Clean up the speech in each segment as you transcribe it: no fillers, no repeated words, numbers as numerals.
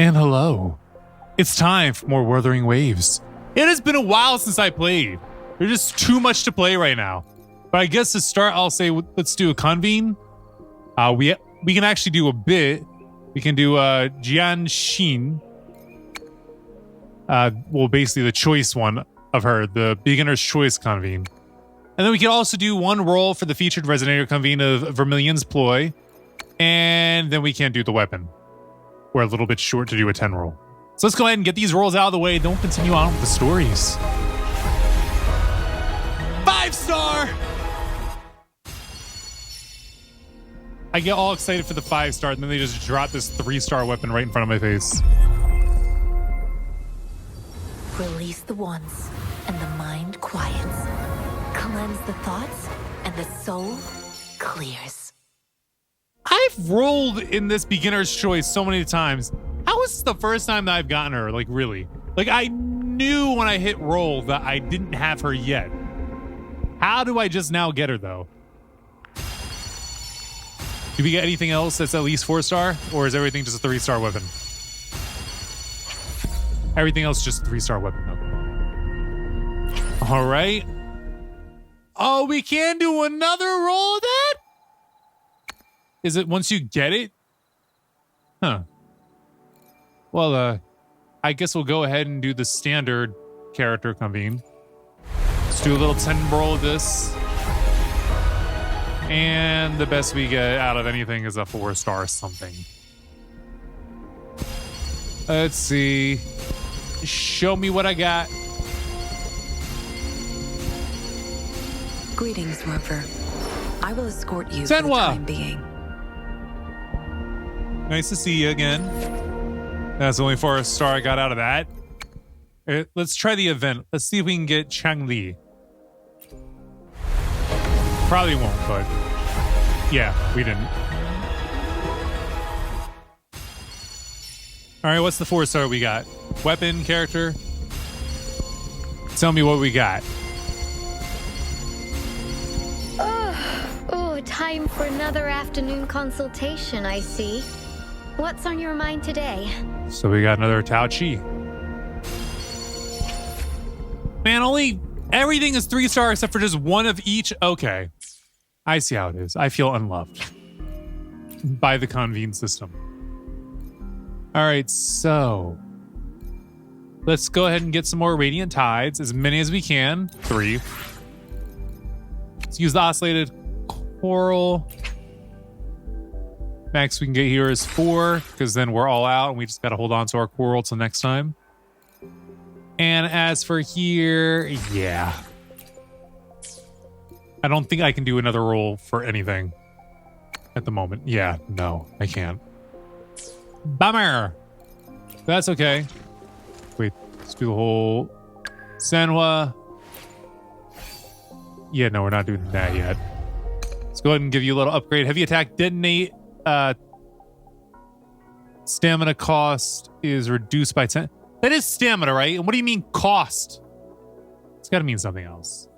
And hello. It's time for more Wuthering Waves. It has been a while since I played. There's just too much to play right now. But I guess to start, I'll say let's do a convene. We can actually do a bit. We can do Jian Xin. Well, basically the choice one of her, the beginner's choice convene. And then we can also do one roll for the featured resonator convene of Vermilion's ploy. And then we can't do the weapon. We're a little bit short to do a 10 roll. So let's go ahead and get these rolls out of the way. Then we'll continue on with the stories. 5-star! I get all excited for the 5-star, and then they just drop this 3-star weapon right in front of my face. Release the wands, and the mind quiets. Cleanse the thoughts, and the soul clears. I've rolled in this beginner's choice so many times. How is this the first time that I've gotten her? Like, really? Like, I knew when I hit roll that I didn't have her yet. How do I just now get her, though? Do we get anything else that's at least 4-star? Or is everything just a 3-star weapon? Everything else just a 3-star weapon, though. All right. Oh, we can do another roll of that? Is it once you get it? Huh. Well, I guess we'll go ahead and do the standard character convene. Let's do a little 10 roll of this. And the best we get out of anything is a 4-star something. Let's see. Show me what I got. Greetings, Rover. I will escort you Senwa. for the time being. Nice to see you again. That's the only 4-star I got out of that. Let's try the event. Let's see if we can get Chang Li. Probably won't, but yeah, we didn't. All right, what's the 4-star we got? Weapon, character? Tell me what we got. Oh, time for another afternoon consultation, I see. What's on your mind today? So we got another Tao Chi. Man, everything is 3-star except for just one of each. Okay. I see how it is. I feel unloved by the convene system. All right, so let's go ahead and get some more Radiant Tides, as many as we can. 3. Let's use the Oscillated Coral. Max we can get here is 4, because then we're all out, and we just got to hold on to our coral till next time. And as for here, yeah. I don't think I can do another roll for anything at the moment. Yeah, no, I can't. Bummer. That's okay. Wait, let's do the whole Sanhua. Yeah, no, we're not doing that yet. Let's go ahead and give you a little upgrade. Heavy attack, detonate. Stamina cost is reduced by 10. That is stamina, right? And what do you mean cost? It's got to mean something else.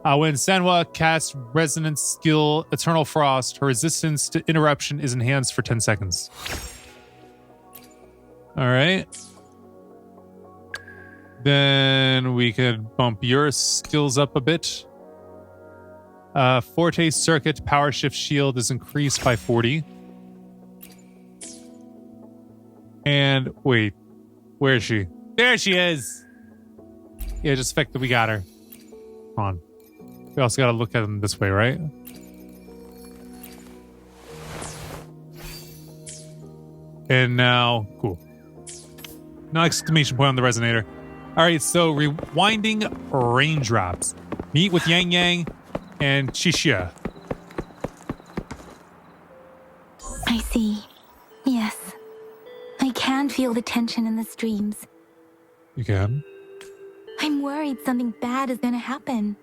When Sanhua casts Resonance skill Eternal Frost, her resistance to interruption is enhanced for 10 seconds. All right. Then we could bump your skills up a bit. Forte Circuit Power Shift Shield is increased by 40. And wait, where is she? There she is. Yeah, just the fact that we got her. Come on. We also got to look at them this way, right? And now, cool. No exclamation point on the resonator. All right, so rewinding raindrops. Meet with Yang Yang and Chixia. I see. Yes. I can feel the tension in the streams. You can? I'm worried something bad is going to happen.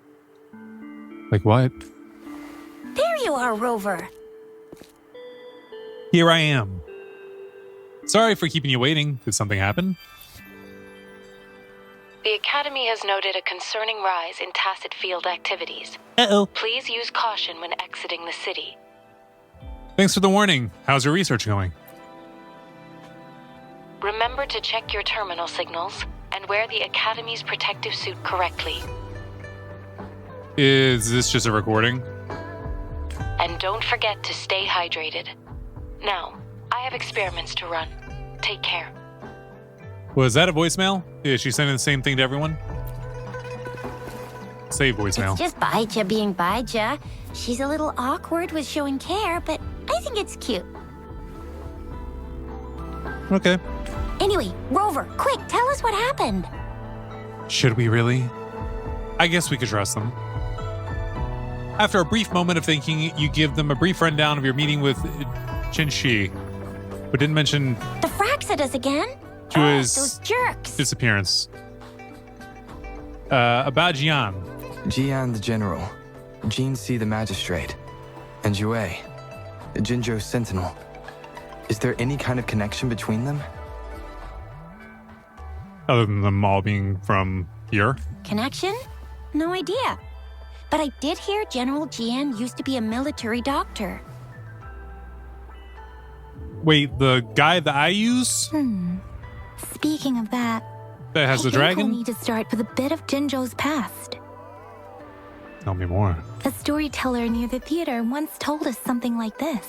Like what? There you are, Rover. Here I am. Sorry for keeping you waiting. Did something happen? The Academy has noted a concerning rise in tacit field activities. Uh-oh. Please use caution when exiting the city. Thanks for the warning. How's your research going? Remember to check your terminal signals and wear the Academy's protective suit correctly. Is this just a recording? And don't forget to stay hydrated. Now, I have experiments to run. Take care. Was that a voicemail? Is she sending the same thing to everyone? Save voicemail. It's just Baija being Baija. She's a little awkward with showing care, but I think it's cute. Okay. Anyway, Rover, quick, tell us what happened. Should we really? I guess we could trust them. After a brief moment of thinking, you give them a brief rundown of your meeting with Jinshi, but didn't mention The Fraxidus again? Jue's Those jerks. disappearance. About Jian. Jian the General, Jean C the Magistrate, and Jue, the Jinzhou Sentinel. Is there any kind of connection between them? Other than them all being from here. Connection? No idea. But I did hear General Jian used to be a military doctor. Wait, the guy that I use Speaking of that, that has the I think we'll dragon? need to start with a bit of Jinzhou's past. Tell me more. A storyteller near the theater once told us something like this.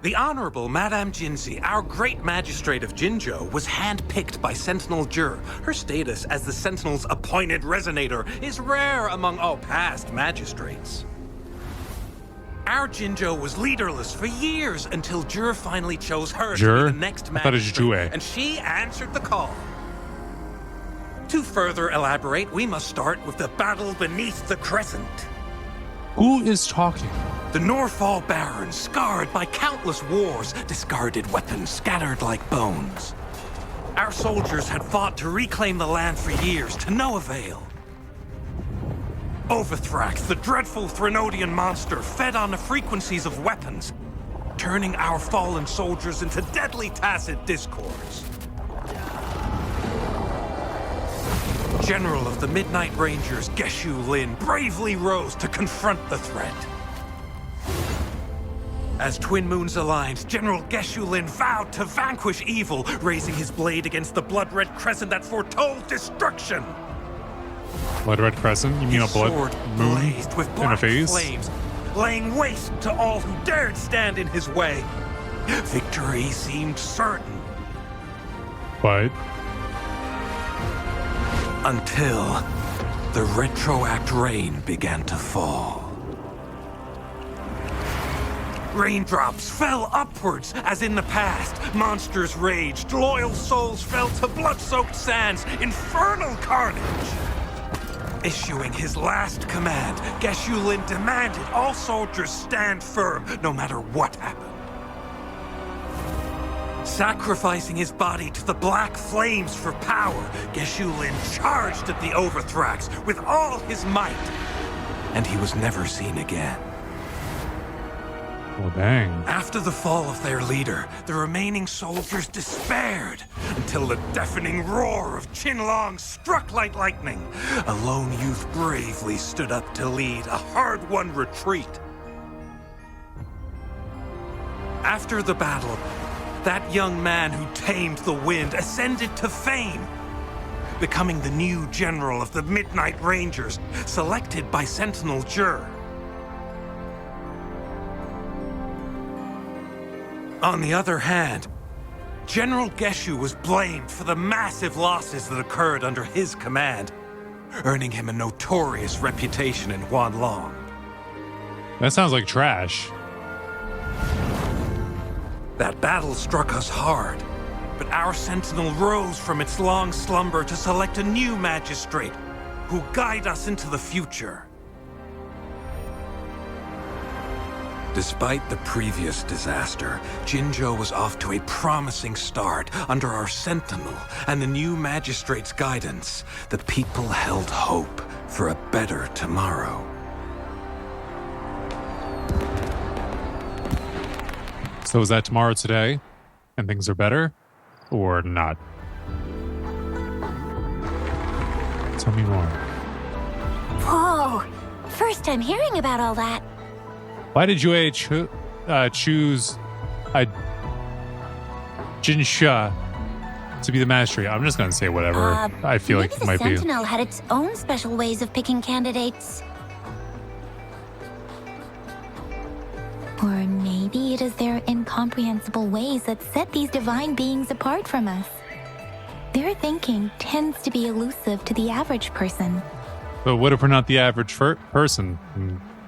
The Honorable Madame Jinzi, our great magistrate of Jinzhou, was handpicked by Sentinel Jur. Her status as the Sentinel's appointed resonator is rare among all past magistrates. Our Jinzhou was leaderless for years until Jur finally chose her Jur? to be the next I thought it was magistrate, Jue. and she answered the call. To further elaborate, we must start with the battle beneath the crescent. Who is talking? The Norfall Barons, scarred by countless wars, discarded weapons scattered like bones. Our soldiers had fought to reclaim the land for years, to no avail. Overthrax, the dreadful Threnodian monster, fed on the frequencies of weapons, turning our fallen soldiers into deadly tacit discords. General of the Midnight Rangers, Geshu Lin, bravely rose to confront the threat. As Twin Moons aligned, General Geshu Lin vowed to vanquish evil, raising his blade against the blood-red crescent that foretold destruction. Blood red crescent? You mean a His blood sword moon blazed with in a black phase? flames, laying waste to all who dared stand in his way. Victory seemed certain. But Until the retroact rain began to fall. Raindrops fell upwards as in the past. Monsters raged, loyal souls fell to blood-soaked sands, infernal carnage. Issuing his last command, Geshu Lin demanded all soldiers stand firm no matter what happened. Sacrificing his body to the black flames for power, Geshu Lin charged at the Overthrax with all his might. And he was never seen again. well, dang. After the fall of their leader, the remaining soldiers despaired until the deafening roar of Qinlong struck like lightning. A lone youth bravely stood up to lead a hard-won retreat. After the battle, that young man who tamed the wind ascended to fame, becoming the new general of the Midnight Rangers, selected by Sentinel Jur. On the other hand, General Geshu was blamed for the massive losses that occurred under his command, earning him a notorious reputation in Huanlong. That sounds like trash. That battle struck us hard, but our Sentinel rose from its long slumber to select a new magistrate who'll guide us into the future. Despite the previous disaster, Jinzhou was off to a promising start under our Sentinel and the new magistrate's guidance. The people held hope for a better tomorrow. So is that tomorrow today? And things are better? Or not? Tell me more. Whoa! First time hearing about all that. Why did Yue choose Jinsha to be the magistrate. I'm just going to say whatever I feel like it might maybe be. the Sentinel had its own special ways of picking candidates. Or maybe it is their incomprehensible ways that set these divine beings apart from us. Their thinking tends to be elusive to the average person. But what if we're not the average person?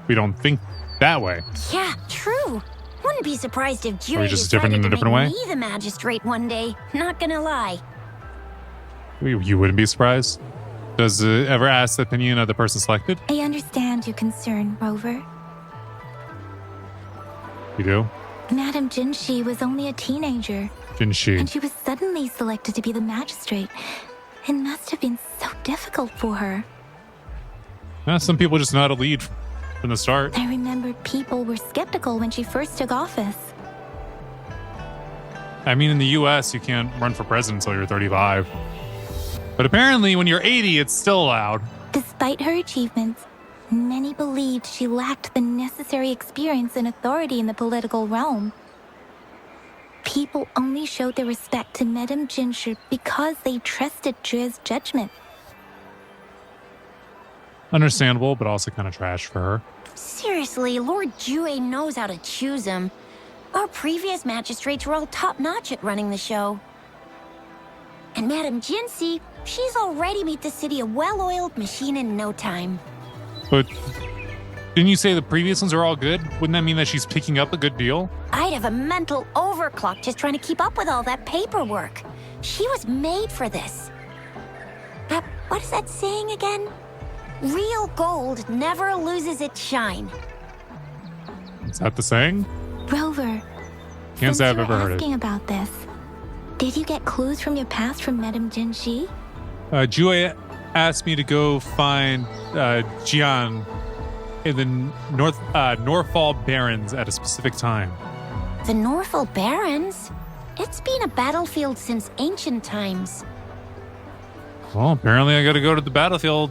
We don't think that way. Yeah, true. Wouldn't be surprised if Are we Jury just different in a decided to different make way? me the magistrate one day. Not gonna lie. You wouldn't be surprised? Does it ever ask the opinion of the person selected? I understand your concern, Rover. You do? Madame Jinshi was only a teenager, Jinshi. and she was suddenly selected to be the magistrate. It must have been so difficult for her. Some people just know how to lead from the start. I remember people were skeptical when she first took office. I mean, in the US, you can't run for president until you're 35. But apparently, when you're 80, it's still allowed. Despite her achievements, many believed she lacked the necessary experience and authority in the political realm. People only showed their respect to Madame Jinshi because they trusted Jue's judgment. Understandable, but also kind of trash for her. Seriously, Lord Jue knows how to choose him. Our previous magistrates were all top-notch at running the show. And Madame Jinshi, she's already made the city a well-oiled machine in no time. But didn't you say the previous ones are all good? Wouldn't that mean that she's picking up a good deal? I'd have a mental overclock just trying to keep up with all that paperwork. She was made for this. What is that saying again? Real gold never loses its shine. Is that the saying? Rover, Can't say I've you're ever heard asking it. about this, did you get clues from your past from Madame Jinshi? Jue asked me to go find Jian in the Norfall Barrens at a specific time. The Norfall Barrens? It's been a battlefield since ancient times. Well, apparently I got to go to the battlefield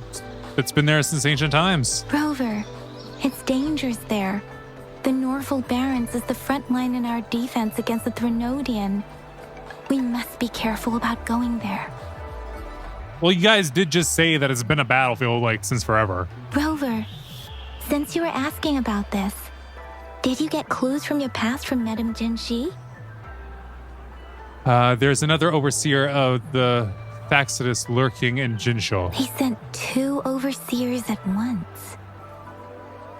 that's been there since ancient times. Rover, it's dangerous there. The Norfall Barrens is the front line in our defense against the Threnodian. We must be careful about going there. Well, you guys did just say that it's been a battlefield like since forever. Rover, since you were asking about this, did you get clues from your past from Madame Jinshi? There's another overseer of the Tacitus lurking in Jinsho. He sent 2 overseers at once.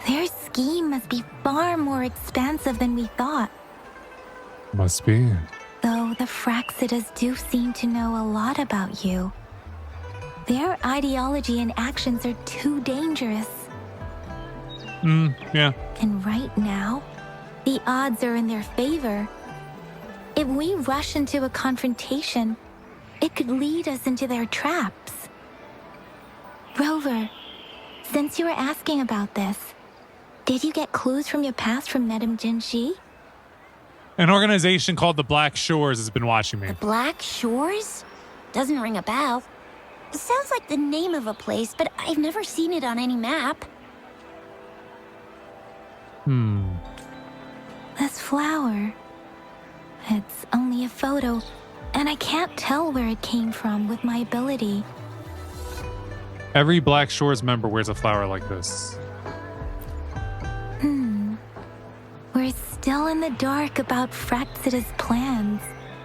Their scheme must be far more expansive than we thought. Must be. Though the Fraxidas do seem to know a lot about you. Their ideology and actions are too dangerous. Yeah. And right now, the odds are in their favor. If we rush into a confrontation, it could lead us into their traps. Rover, since you were asking about this, did you get clues from your past from Madame Jinshi? An organization called the Black Shores has been watching me. The Black Shores? Doesn't ring a bell. It sounds like the name of a place, but I've never seen it on any map. This flower. It's only a photo, and I can't tell where it came from with my ability. Every Black Shores member wears a flower like this. We're still in the dark about Fraxida's plans,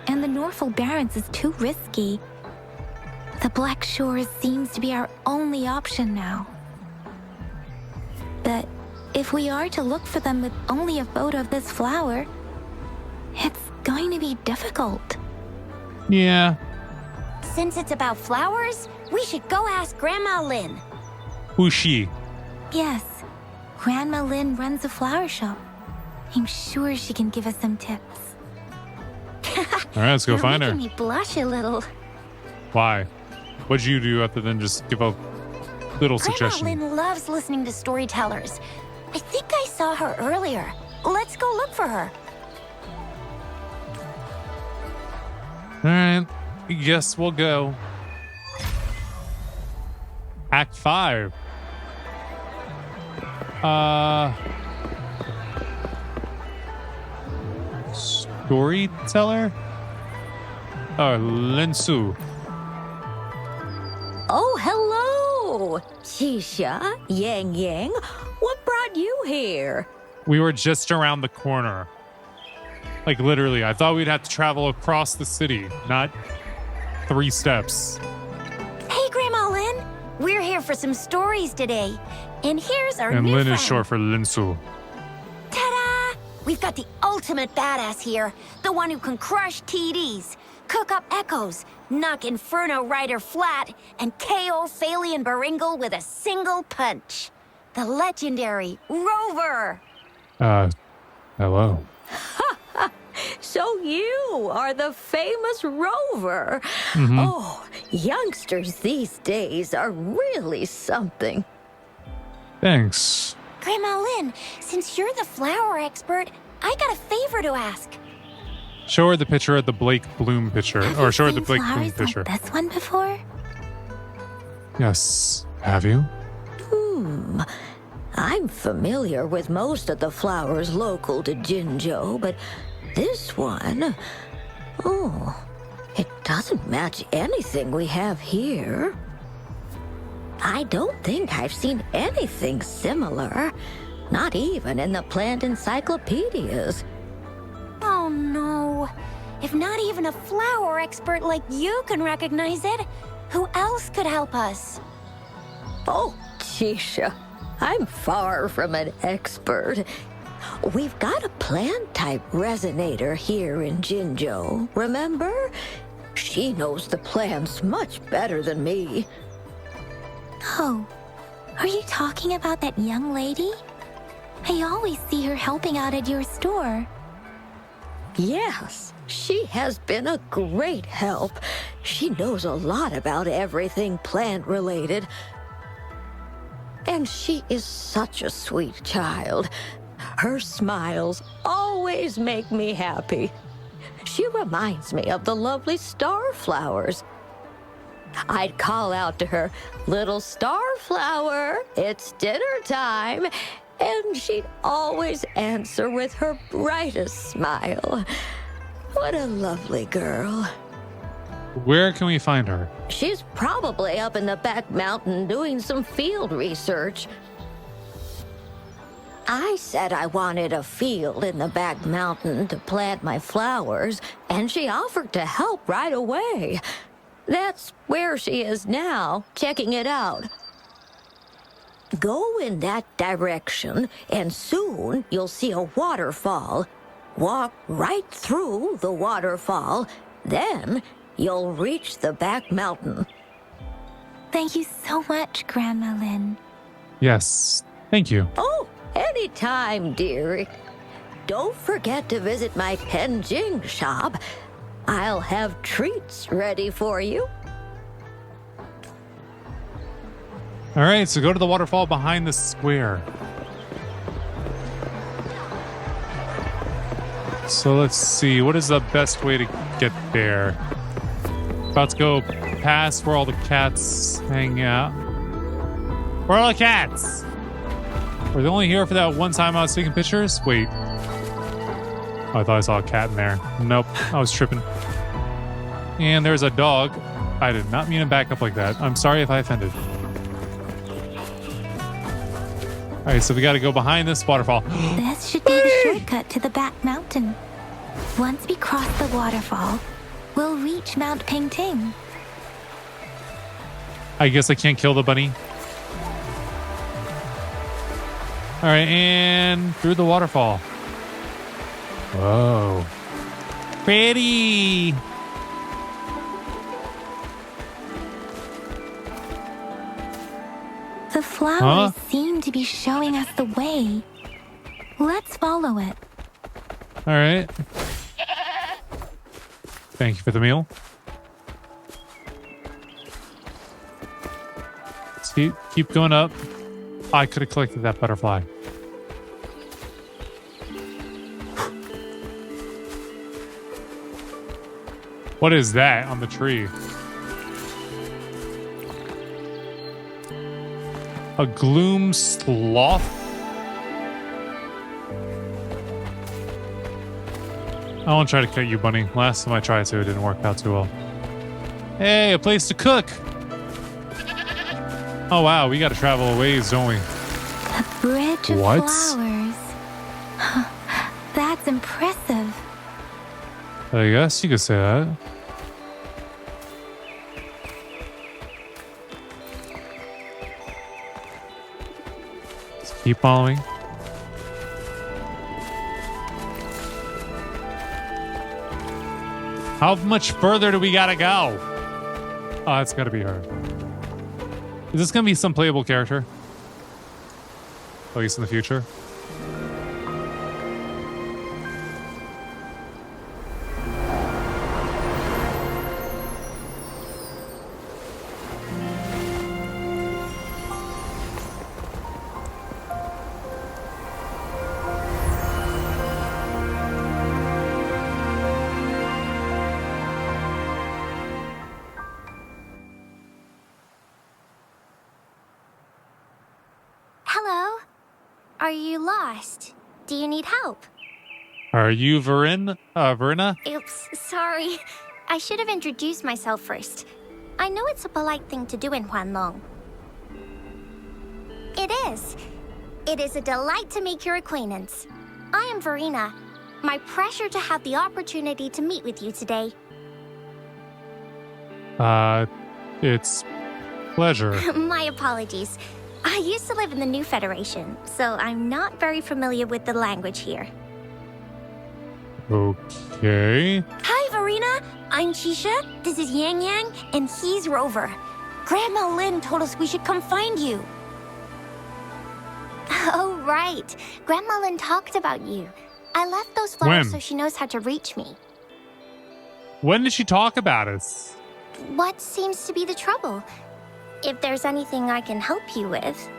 and the Norfall Barrens is too risky. The Black Shores seems to be our only option now. But if we are to look for them with only a photo of this flower, it's going to be difficult. Yeah. Since it's about flowers, we should go ask Grandma Lynn. Who's she? Yes, Grandma Lynn runs a flower shop. I'm sure she can give us some tips. All right, let's go You're find her. making me blush a little. Why? What'd you do other than just give a little suggestion? Grandma Lynn loves listening to storytellers. I think I saw her earlier. Let's go look for her. All right, yes, we'll go. Act 5. storyteller? Oh, Linsu. Oh, hello! Shisha, Yang Yang, what brought you here? We were just around the corner. Like, literally, I thought we'd have to travel across the city, not 3 steps. Hey, Grandma Lynn. We're here for some stories today. And here's our And new Lin friend. is short for Linsu. Ta-da! We've got the ultimate badass here. The one who can crush TDs, cook up echoes, knock Inferno Rider flat, and KO Phalian Baringle with a single punch. The legendary Rover. Hello. So you are the famous Rover. Mm-hmm. Oh, youngsters these days are really something. Thanks. Grandma Lynn, since you're the flower expert, I got a favor to ask. Show her the picture of the Blake Bloom picture. Have Or you show her the seen Blake Bloom flowers picture. like this one before? Yes. Have you? I'm familiar with most of the flowers local to Jinzhou, but this one, oh, it doesn't match anything we have here. I don't think I've seen anything similar, not even in the plant encyclopedias. Oh no. If not even a flower expert like you can recognize it, who else could help us? Oh, Chisha, I'm far from an expert. We've got a plant-type resonator here in Jinzhou, remember? She knows the plants much better than me. Oh, are you talking about that young lady? I always see her helping out at your store. Yes, she has been a great help. She knows a lot about everything plant-related. And she is such a sweet child. Her smiles always make me happy. She reminds me of the lovely starflowers. I'd call out to her, "Little starflower, it's dinner time," and she'd always answer with her brightest smile. What a lovely girl. Where can we find her? She's probably up in the back mountain doing some field research. I said I wanted a field in the back mountain to plant my flowers, and she offered to help right away. That's where she is now, checking it out. Go in that direction, and soon you'll see a waterfall. Walk right through the waterfall, then you'll reach the back mountain. Thank you so much, Grandma Lynn. Yes. Thank you. Oh, anytime, dearie. Don't forget to visit my Penjing shop. I'll have treats ready for you. All right, so go to the waterfall behind the square. So let's see, what is the best way to get there? About to go past where all the cats hang out. Where are all the cats? Were they only here for that one time I was taking pictures? Wait. Oh, I thought I saw a cat in there. Nope, I was tripping. And there's a dog. I did not mean to back up like that. I'm sorry if I offended. All right, so we got to go behind this waterfall. This should be the shortcut to the back mountain. Once we cross the waterfall, we'll reach Mount Pingting. I guess I can't kill the bunny. All right, and through the waterfall. Whoa. Pretty. The flowers seem to be showing us the way. Let's follow it. All right. Thank you for the meal. Let's keep going up. I could have collected that butterfly. What is that on the tree? A gloom sloth? I won't try to cut you, bunny. Last time I tried to, it didn't work out too well. Hey, a place to cook. Oh, wow. We got to travel a ways, don't we? A bridge of flowers. That's impressive. I guess you could say that. Let's keep following. How much further do we gotta go? Oh, it's gotta be her. Is this gonna be some playable character? At least in the future? Hello? Are you lost? Do you need help? Are you Verena? Oops, sorry. I should have introduced myself first. I know it's a polite thing to do in Huanlong. It is. It is a delight to make your acquaintance. I am Verena. My pleasure to have the opportunity to meet with you today. It's pleasure. My apologies. I used to live in the New Federation, so I'm not very familiar with the language here. Okay. Hi, Verena. I'm Chisha. This is Yang Yang, and he's Rover. Grandma Lynn told us we should come find you. Oh, right. Grandma Lynn talked about you. I left those flowers so she knows how to reach me. When did she talk about us? What seems to be the trouble? If there's anything I can help you with.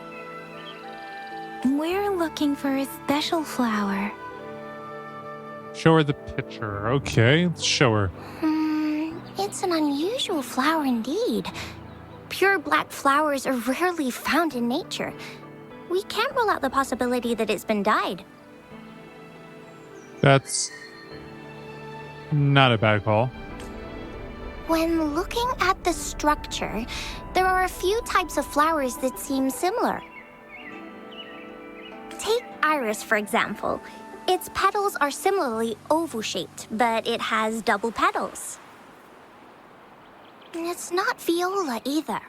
We're looking for a special flower. Show her the picture. Okay, let's show her. It's an unusual flower indeed. Pure black flowers are rarely found in nature. We can't rule out the possibility that it's been dyed. That's not a bad call. When looking at the structure, there are a few types of flowers that seem similar. Take iris, for example. Its petals are similarly oval-shaped, but it has double petals. It's not viola either,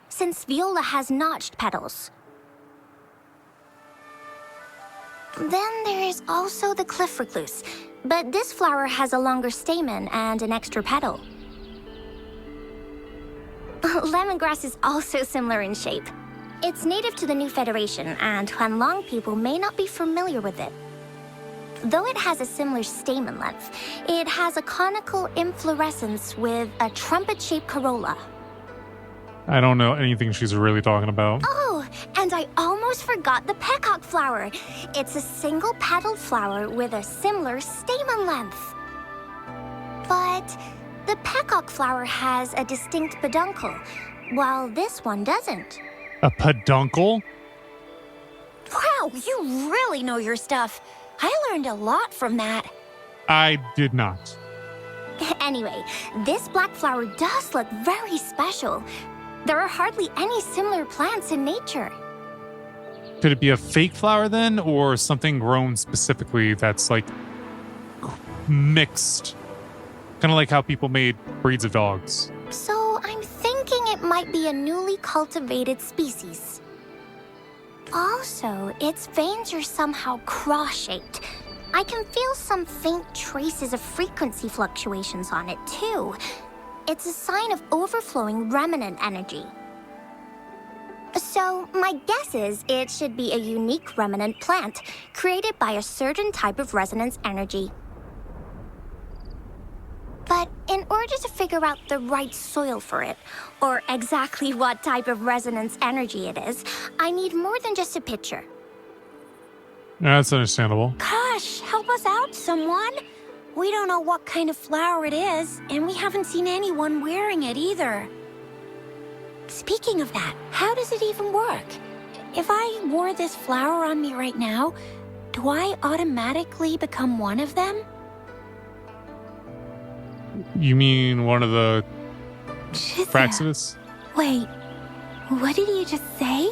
since viola has notched petals. Then there is also the cliff recluse, but this flower has a longer stamen and an extra petal. Lemongrass is also similar in shape. It's native to the New Federation, and Huanlong people may not be familiar with it. Though it has a similar stamen length, it has a conical inflorescence with a trumpet-shaped corolla. I don't know anything she's really talking about. Oh, and I almost forgot the peacock flower. It's a single-petaled flower with a similar stamen length. But the peacock flower has a distinct peduncle, while this one doesn't. A peduncle? Wow, you really know your stuff. I learned a lot from that. I did not. Anyway, this black flower does look very special. There are hardly any similar plants in nature. Could it be a fake flower then, or something grown specifically that's like mixed? Kind of like how people made breeds of dogs. So I'm thinking it might be a newly cultivated species. Also, its veins are somehow cross-shaped. I can feel some faint traces of frequency fluctuations on it, too. It's a sign of overflowing remnant energy. So, my guess is it should be a unique remnant plant, created by a certain type of resonance energy. But in order to figure out the right soil for it, or exactly what type of resonance energy it is, I need more than just a picture. That's understandable. Gosh, help us out, someone. We don't know what kind of flower it is, and we haven't seen anyone wearing it either. Speaking of that, how does it even work? If I wore this flower on me right now, do I automatically become one of them? You mean one of the Shizia, Fraxidus? wait, what did you just say?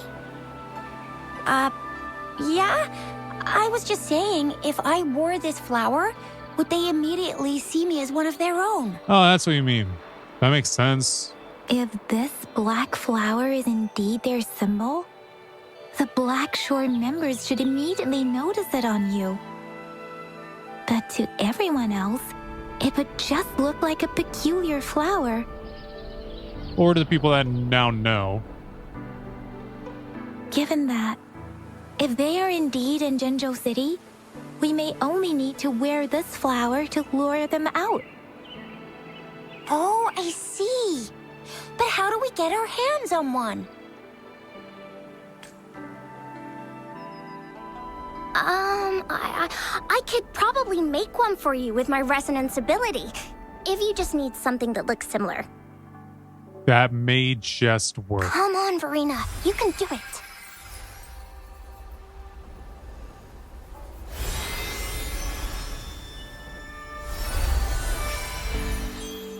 Yeah? I was just saying, if I wore this flower, would they immediately see me as one of their own? Oh, that's what you mean. That makes sense. If this black flower is indeed their symbol, the Black Shore members should immediately notice it on you. But to everyone else, it would just look like a peculiar flower. Or to the people that now know. Given that, if they are indeed in Jinzhou City, we may only need to wear this flower to lure them out. Oh, I see. But how do we get our hands on one? I could probably make one for you with my resonance ability, if you just need something that looks similar. That may just work. Come on, Verena, you can do it.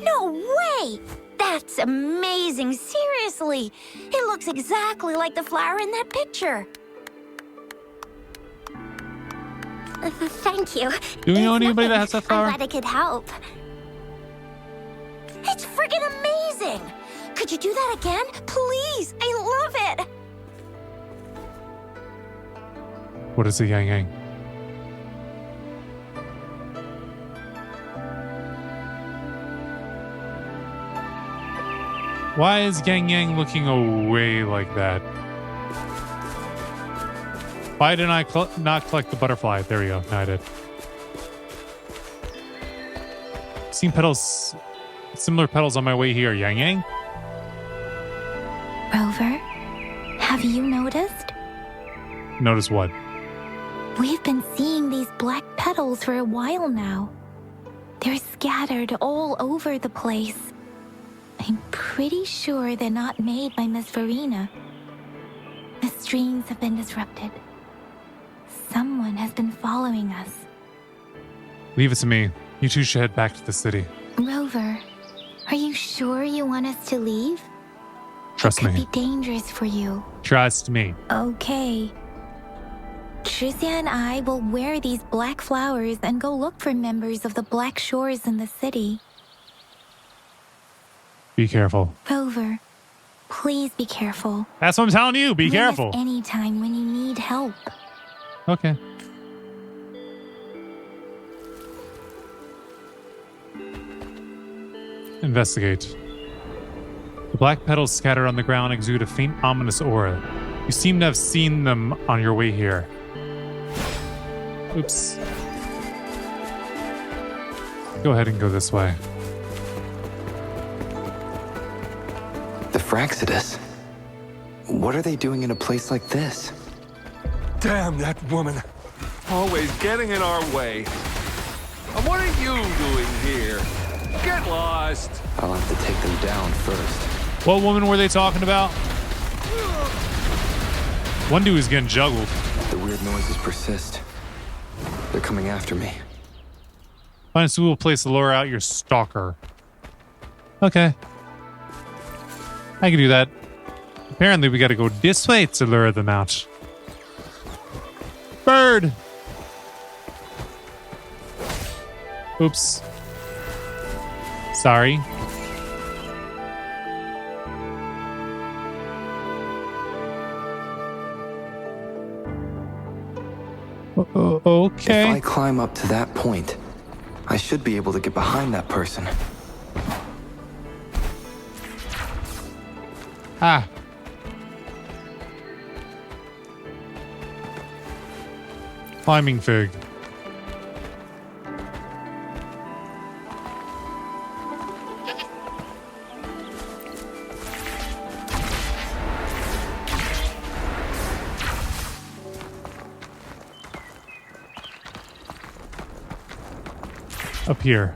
No way! That's amazing, seriously! It looks exactly like the flower in that picture. Thank you. Do you know It's anybody that nothing. has that flower? I'm glad I could help. It's friggin' amazing! Could you do that again? Please! I love it! What is it, Yang Yang? Why is Yang Yang looking away like that? Why didn't I not collect the butterfly? There we go. Now I did. Seen petals, similar petals on my way here. Yang Yang? Rover, have you noticed? Notice what? We've been seeing these black petals for a while now. They're scattered all over the place. I'm pretty sure they're not made by Miss Verena. The streams have been disrupted. Someone has been following us. Leave it to me. You two should head back to the city. Rover, are you sure you want us to leave? Trust It could me. be dangerous for you. Trust me. Okay. Tricia and I will wear these black flowers and go look for members of the Black Shores in the city. Be careful. Rover, please be careful. That's what I'm telling you. Be Ring us careful. anytime when you need help. Okay. Investigate. The black petals scattered on the ground exude a faint, ominous aura. You seem to have seen them on your way here. Oops. Go ahead and go this way. The Fraxidus? What are they doing in a place like this? Damn that woman. Always getting in our way. And what are you doing here? Get lost. I'll have to take them down first. What woman were they talking about? One dude is getting juggled. The weird noises persist. They're coming after me. Find a suitable place to lure out your stalker. Okay. I can do that. Apparently we gotta go this way to lure them out. Bird! Oops. Sorry. Okay. If I climb up to that point, I should be able to get behind that person. Ah. Climbing fig. Up here.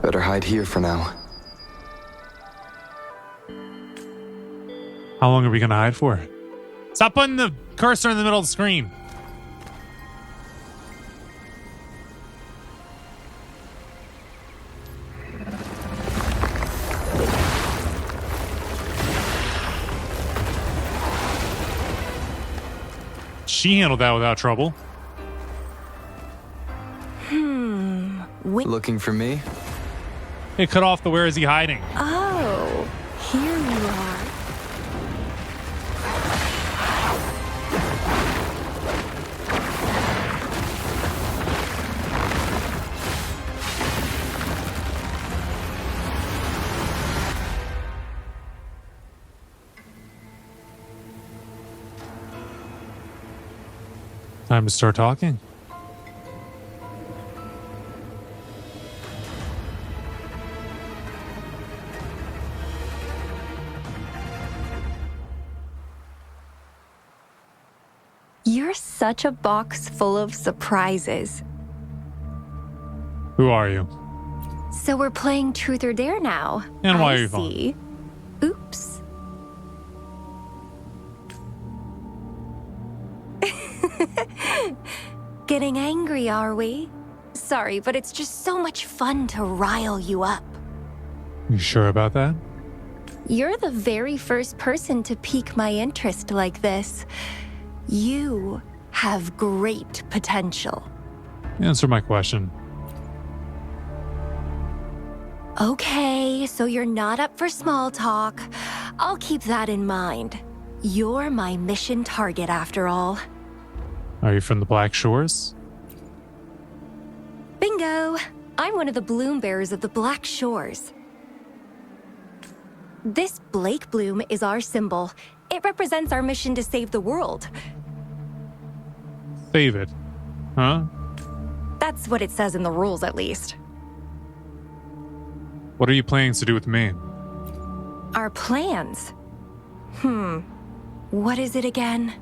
Better hide here for now. How long are we gonna hide for? Stop putting the cursor in the middle of the screen. She handled that without trouble. Looking for me? It cut off the where is he hiding? Oh, here you are. Time to start talking. You're such a box full of surprises. Who are you? So we're playing Truth or Dare now. And why I are you see. Oops. Getting angry, are we? Sorry, but it's just so much fun to rile you up. You sure about that? You're the very first person to pique my interest like this. You have great potential. Answer my question. Okay, so you're not up for small talk. I'll keep that in mind. You're my mission target after all. Are you from the Black Shores? Bingo! I'm one of the bloom bearers of the Black Shores. This Blake bloom is our symbol. It represents our mission to save the world. Save it. Huh? That's what it says in the rules, at least. What are you planning to do with me? Our plans? What is it again?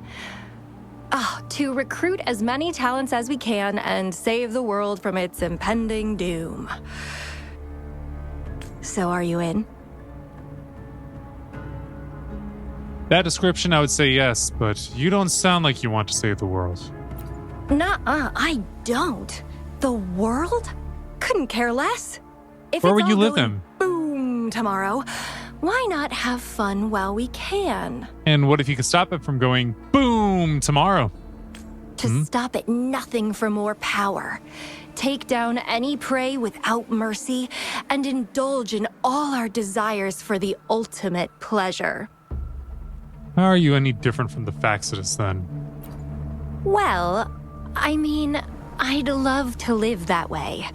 To recruit as many talents as we can and save the world from its impending doom. So are you in? That description, I would say yes, but you don't sound like you want to save the world. Nuh-uh, I don't. The world? Couldn't care less. If Where it's would you all live going then? Boom tomorrow. Why not have fun while we can? And what if you could stop it from going boom tomorrow? To stop at nothing for more power. Take down any prey without mercy and indulge in all our desires for the ultimate pleasure. How are you any different from the Faxidus then? Well, I mean, I'd love to live that way.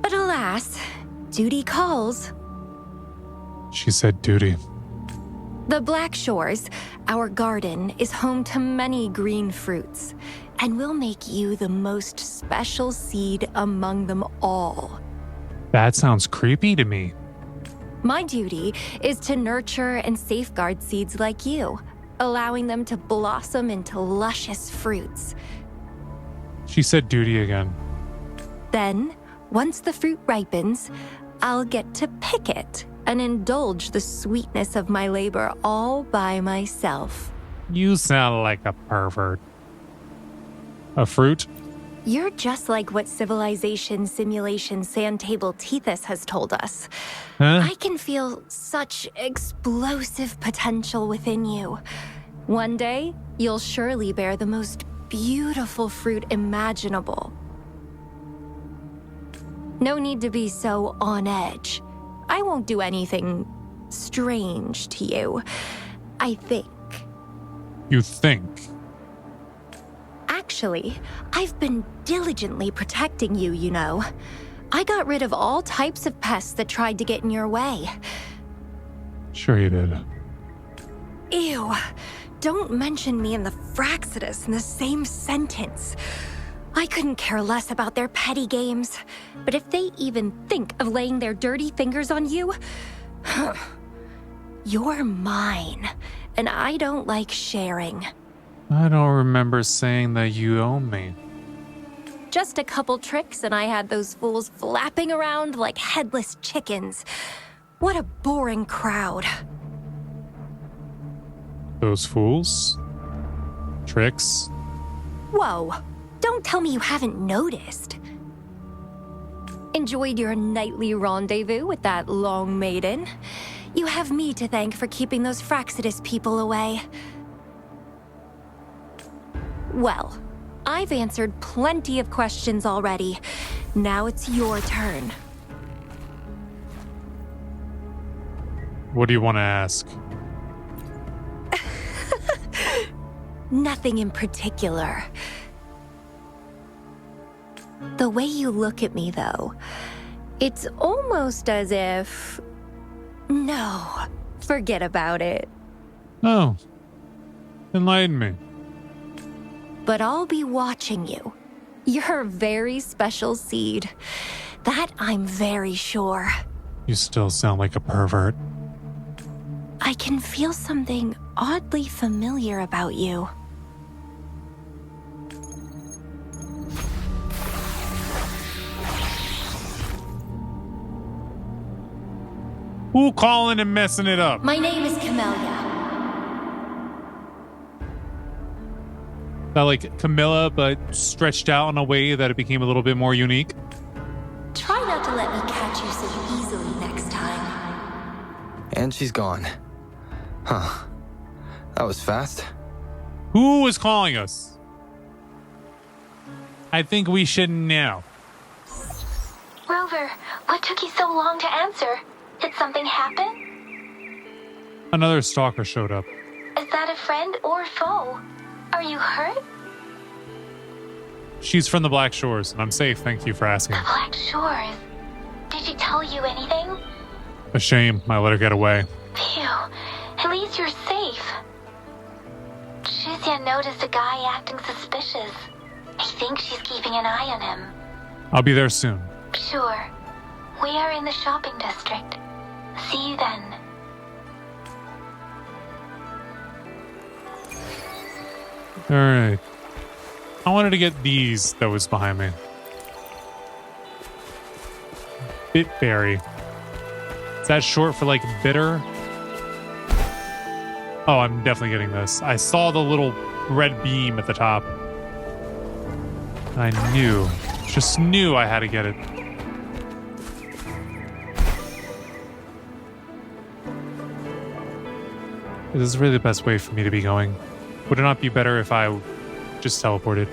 But alas, duty calls. She said duty. The Black Shores, our garden, is home to many green fruits, and we'll make you the most special seed among them all. That sounds creepy to me. My duty is to nurture and safeguard seeds like you, allowing them to blossom into luscious fruits. She said duty again. Then, once the fruit ripens, I'll get to pick it and indulge the sweetness of my labor all by myself. You sound like a pervert. A fruit? You're just like what Civilization Simulation Sandtable Tethys has told us. Huh? I can feel such explosive potential within you. One day, you'll surely bear the most beautiful fruit imaginable. No need to be so on edge. I won't do anything strange to you, I think. You think? Actually, I've been diligently protecting you, you know. I got rid of all types of pests that tried to get in your way. Sure you did. Ew. Don't mention me and the Fraxidus in the same sentence. I couldn't care less about their petty games. But if they even think of laying their dirty fingers on you, you're mine. And I don't like sharing. I don't remember saying that you own me. Just a couple tricks and I had those fools flapping around like headless chickens. What a boring crowd. Those fools? Tricks? Whoa, don't tell me you haven't noticed. Enjoyed your nightly rendezvous with that long maiden. You have me to thank for keeping those Fraxidus people away. Well, I've answered plenty of questions already. Now it's your turn. What do you want to ask? Nothing in particular. The way you look at me, though, it's almost as if... No, forget about it. Oh. Enlighten me. But I'll be watching you. You're a very special seed. That I'm very sure. You still sound like a pervert. I can feel something oddly familiar about you. Who calling and messing it up? My name is Camellia. That like Camilla, but stretched out in a way that it became a little bit more unique. Try not to let me catch you so easily next time. And she's gone. Huh. That was fast. Who was calling us? I think we should know. Rover, what took you so long to answer? Did something happen? Another stalker showed up. Is that a friend or foe? Are you hurt? She's from the Black Shores, and I'm safe, thank you for asking. The Black Shores. Did she tell you anything? A shame, I let her get away. Phew, at least you're safe. Shuzia noticed a guy acting suspicious. I think she's keeping an eye on him. I'll be there soon. Sure. We are in the shopping district. See you then. Alright. I wanted to get these that was behind me. Bitberry. Is that short for like bitter? Oh, I'm definitely getting this. I saw the little red beam at the top. I just knew I had to get it. This is really the best way for me to be going. Would it not be better if I just teleported?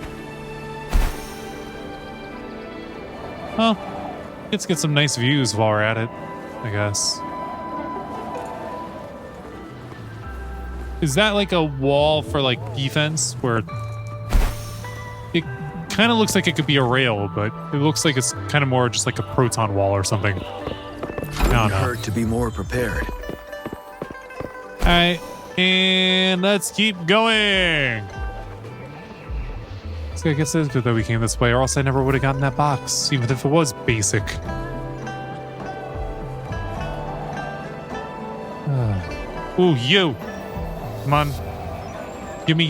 Oh, let's get some nice views while we're at it, I guess. Is that like a wall for like defense where it kind of looks like it could be a rail, but it looks like it's kind of more just like a proton wall or something. I don't know. Hurt to be more prepared. All right, and let's keep going. So I guess it's good that we came this way, or else I never would have gotten that box, even if it was basic. Ooh, you. Come on. Gimme.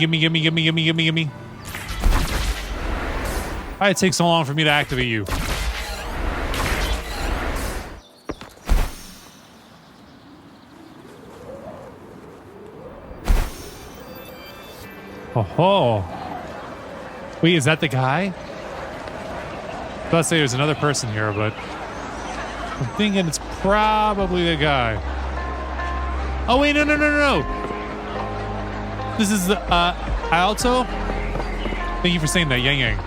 Why'd it take so long for me to activate you? Oh. Wait, is that the guy? I was about to say there's another person here, but I'm thinking it's probably the guy. Oh, wait, no. This is Alto? Thank you for saying that, Yang.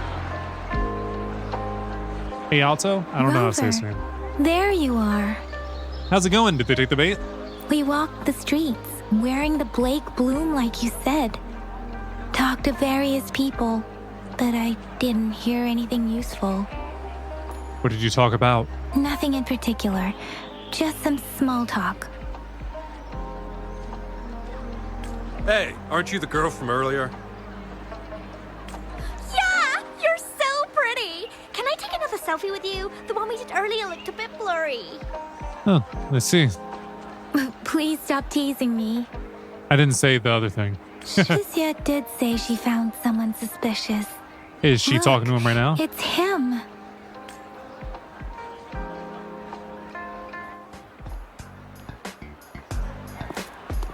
Hey, Alto? I don't know how to say his name. There you are. How's it going? Did they take the bait? We walked the streets, wearing the Blake bloom like you said. Talked to various people, but I didn't hear anything useful. What did you talk about? Nothing in particular, just some small talk. Hey, aren't you the girl from earlier? Yeah! You're so pretty! Can I take another selfie with you? The one we did earlier looked a bit blurry. Oh, let's see. Please stop teasing me. I didn't say the other thing. Shuzia did say she found someone suspicious. Is she Look, talking to him right now? It's him.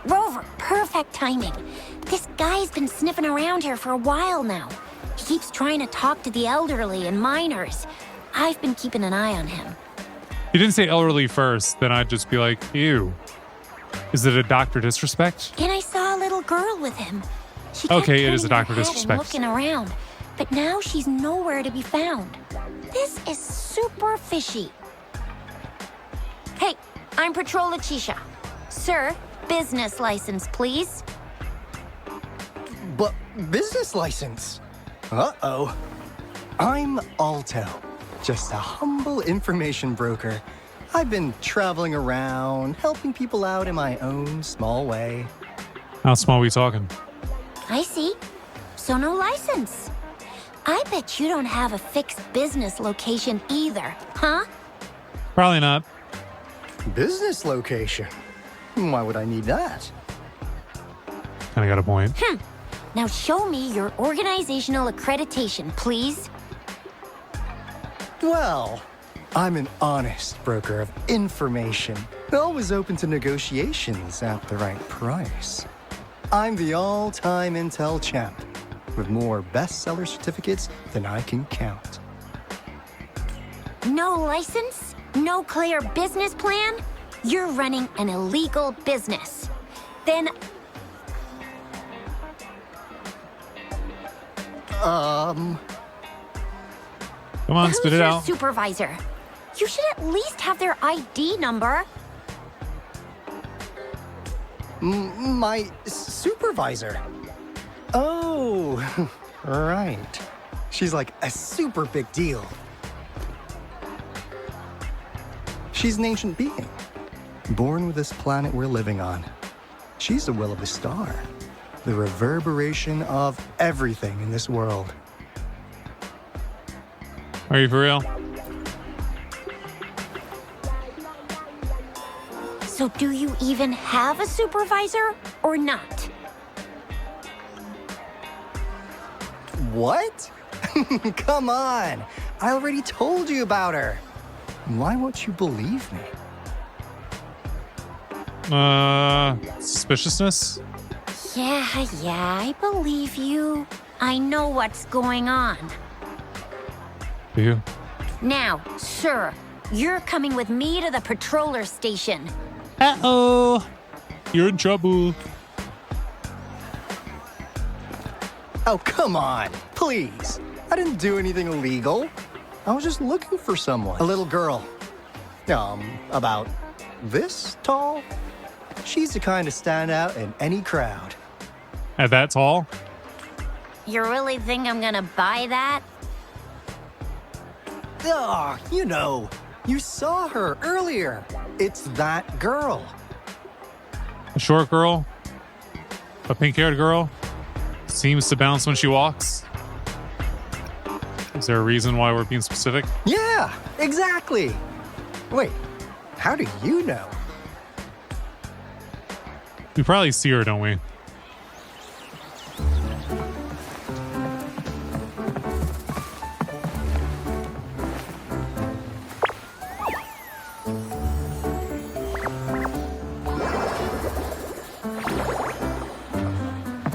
Rover, perfect timing. This guy's been sniffing around here for a while now. He keeps trying to talk to the elderly and minors. I've been keeping an eye on him. If you didn't say elderly first, then I'd just be like, ew. Is it a Dr. Disrespect? And I saw a little girl with him. She kept Okay, it is a turning doctor her head and disrespect. looking around, but now she's nowhere to be found. This is super fishy. Hey, I'm Patrol Letitia. Sir, business license, please. But business license? Uh-oh. I'm Alto, just a humble information broker. I've been traveling around, helping people out in my own small way. How small are we talking? I see. So no license. I bet you don't have a fixed business location either, huh? Probably not. Business location? Why would I need that? Kind of got a point. Now show me your organizational accreditation, please. Well, I'm an honest broker of information, always open to negotiations at the right price. I'm the all-time Intel champ, with more bestseller certificates than I can count. No license? No clear business plan? You're running an illegal business. Then Come on, spit it who's your out. supervisor? You should at least have their ID number. My supervisor. Oh, right. She's like a super big deal. She's an ancient being, born with this planet we're living on. She's the will of the star, the reverberation of everything in this world. Are you for real? So do you even have a supervisor or not? What? Come on. I already told you about her. Why won't you believe me? Suspiciousness? Yeah, I believe you. I know what's going on. Do you? Now, sir, you're coming with me to the patroller station. Uh-oh. You're in trouble. Oh, come on. Please. I didn't do anything illegal. I was just looking for someone. A little girl. About this tall. She's the kind to stand out in any crowd. At that tall? You really think I'm gonna buy that? Ah, you saw her earlier. It's that girl. A short girl? A pink-haired girl? Seems to bounce when she walks? Is there a reason why we're being specific? Yeah, exactly. Wait, how do you know? We probably see her, don't we?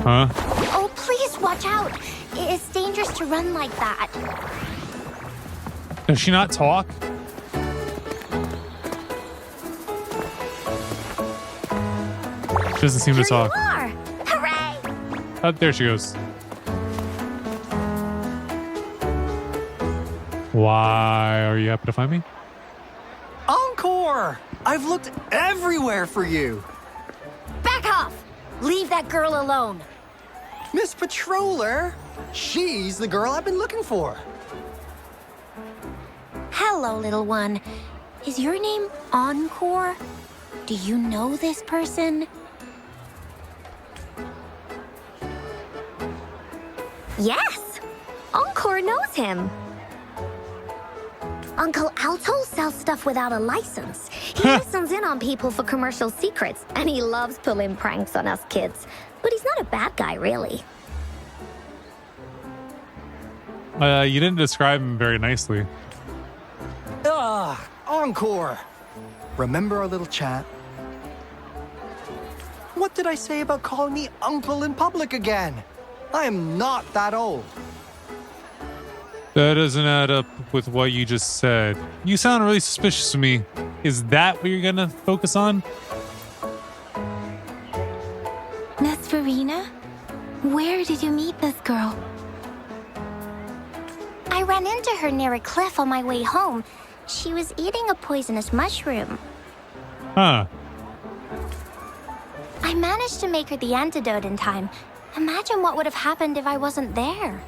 Huh? Oh, please watch out. It's dangerous to run like that. Does she not talk? She doesn't seem to talk. Here you are. Hooray! Oh, there she goes. Why are you happy to find me? Encore! I've looked everywhere for you. Back off! Leave that girl alone. Miss Patroller, she's the girl I've been looking for. Hello, little one. Is your name Encore? Do you know this person? Yes! Encore knows him. Uncle Alto sells stuff without a license. He listens in on people for commercial secrets, and he loves pulling pranks on us kids. But he's not a bad guy, really. You didn't describe him very nicely. Ah, Encore. Remember our little chat? What did I say about calling me uncle in public again? I am not that old. That doesn't add up with what you just said. You sound really suspicious to me. Is that what you're gonna focus on? Miss Verena? Where ran into her near a cliff on my way home. She was eating a poisonous mushroom. Huh. I managed to make her the antidote in time. Imagine what would have happened if I wasn't there.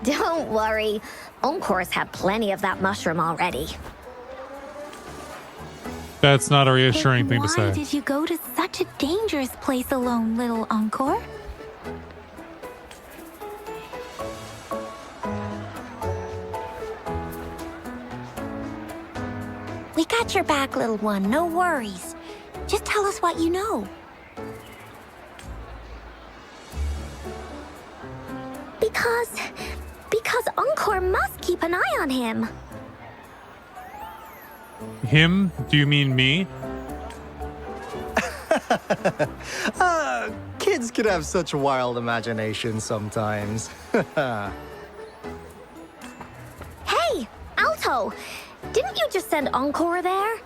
Don't worry. Encore's had plenty of that mushroom already. That's not a reassuring thing to Why say. did you go to such a dangerous place alone, little Encore? We got your back, little one. No worries. Just tell us what you know. Because Encore must keep an eye on him. Him? Do you mean me? Kids can have such wild imaginations sometimes. Hey, Alto! Didn't you just send Encore there?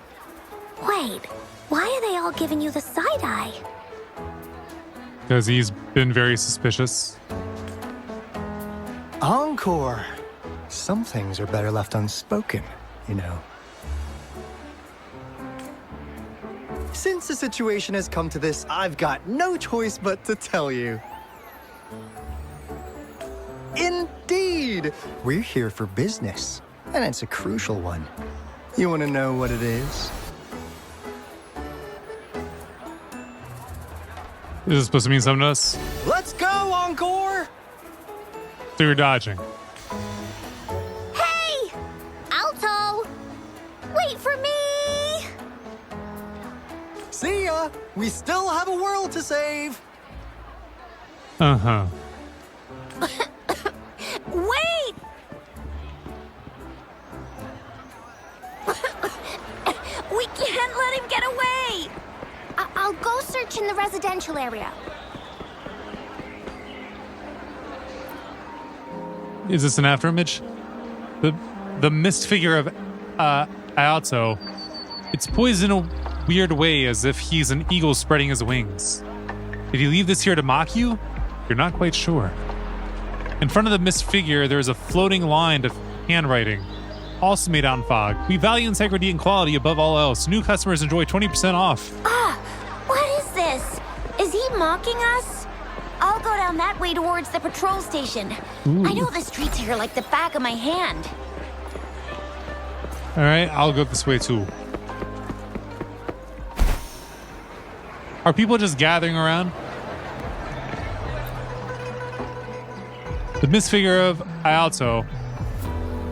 Wait, why are they all giving you the side eye? Because he's been very suspicious. Encore. Some things are better left unspoken, you know. Since the situation has come to this, I've got no choice but to tell you. Indeed! We're here for business, and it's a crucial one. You want to know what it is? Is this supposed to mean something to us? Let's go, Encore! So you're dodging. Hey! Alto! Wait for me! See ya! We still have a world to save! Uh-huh. Wait! We can't let him get away! I'll go search in the residential area. Is this an afterimage? The mist figure of Alto. It's poised in a weird way, as if he's an eagle spreading his wings. Did he leave this here to mock you? You're not quite sure. In front of the mist figure, there is a floating line of handwriting, also made out in fog. We value integrity and quality above all else. New customers enjoy 20% off. What is this? Is he mocking us? I'll go down that way towards the patrol station. Ooh. I know the streets here like the back of my hand. All right, I'll go this way too. Are people just gathering around? The mist figure of Alto.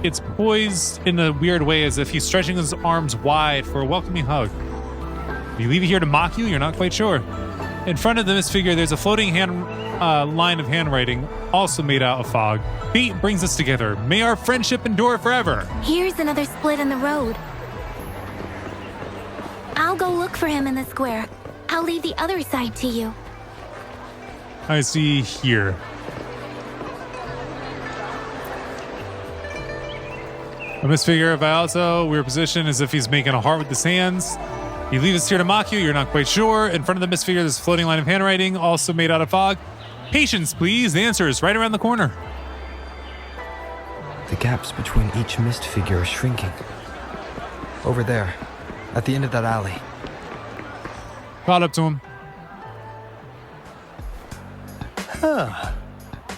It's poised in a weird way, as if he's stretching his arms wide for a welcoming hug. Did you leave it here to mock you? You're not quite sure. In front of the mist figure, there's a floating line of handwriting, also made out of fog. Fate brings us together. May our friendship endure forever. Here's another split in the road. I'll go look for him in the square. I'll leave the other side to you. I see here. A mist figure of Alto. We're positioned as if he's making a heart with his hands. You leave us here to mock you. You're not quite sure. In front of the mist figure, there's a floating line of handwriting, also made out of fog. Patience, please. The answer is right around the corner. The gaps between each mist figure are shrinking. Over there, at the end of that alley. Caught up to him. Huh.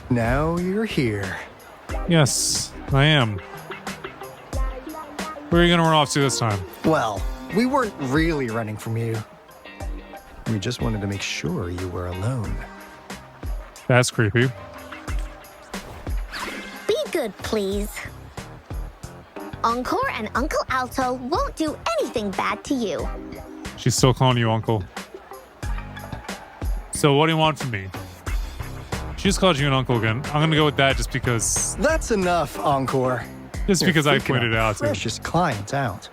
Now you're here. Yes, I am. Where are you going to run off to this time? Well, we weren't really running from you. We just wanted to make sure you were alone. That's creepy. Be good, please. Encore and Uncle Alto won't do anything bad to you. She's still calling you uncle. So what do you want from me? She just called you an uncle again. I'm going to go with that just because... That's enough, Encore. Just You're because I freaking pointed it our out to you. precious client out.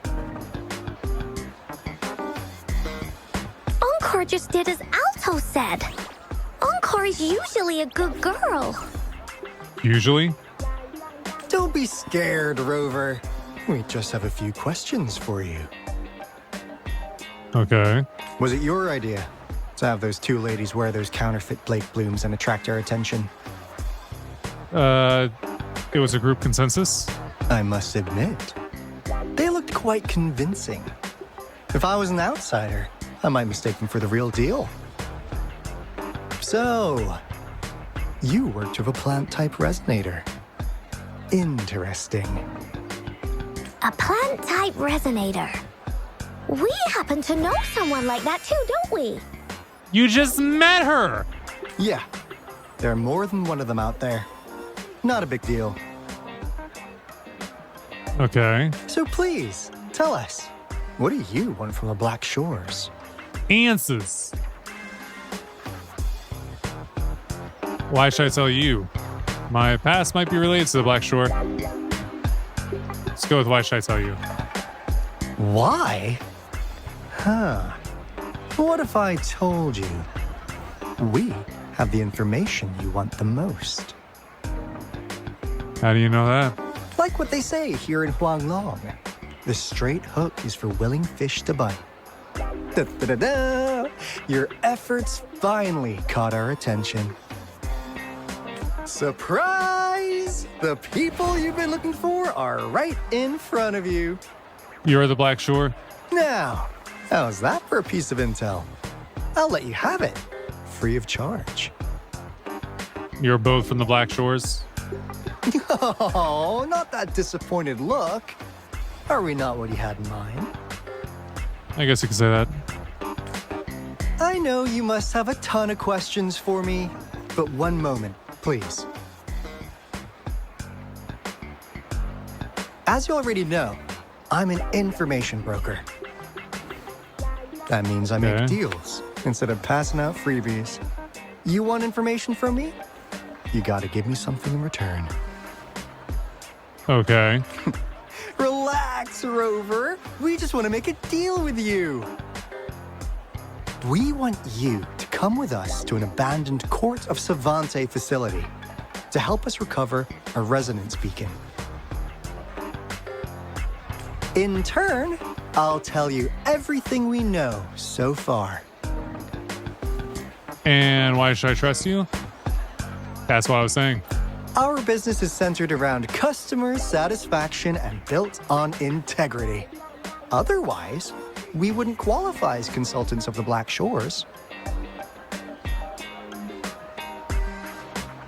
Encore just did as Alto said. Encore is usually a good girl. Usually? Don't be scared, Rover. We just have a few questions for you. Okay. Was it your idea to have those two ladies wear those counterfeit Blake blooms and attract our attention? it was a group consensus? I must admit, they looked quite convincing. If I was an outsider, I might mistake them for the real deal. So, you worked with a plant-type resonator. Interesting. A plant-type resonator. We happen to know someone like that too, don't we? You just met her! Yeah, there are more than one of them out there. Not a big deal. Okay. So please, tell us, what do you want from the Black Shores? Answers. Why should I tell you? My past might be related to the Black Shore. Let's go with why should I tell you? Why? Huh. What if I told you we have the information you want the most? How do you know that? Like what they say here in Huanglong, the straight hook is for willing fish to bite. Da-da-da-da! Your efforts finally caught our attention. Surprise! The people you've been looking for are right in front of you. You're the Black Shore? Now, how's that for a piece of intel? I'll let you have it, free of charge. You're both from the Black Shores? Oh, not that disappointed look. Are we not what you had in mind? I guess you could say that. I know you must have a ton of questions for me, but one moment, please. As you already know, I'm an information broker. That means I make deals instead of passing out freebies. You want information from me? You gotta give me something in return. Okay. Relax, Rover. We just want to make a deal with you. We want you to come with us to an abandoned Court of Savante facility to help us recover a resonance beacon. In turn, I'll tell you everything we know so far. And why should I trust you? That's what I was saying. Our business is centered around customer satisfaction and built on integrity. Otherwise, we wouldn't qualify as consultants of the Black Shores.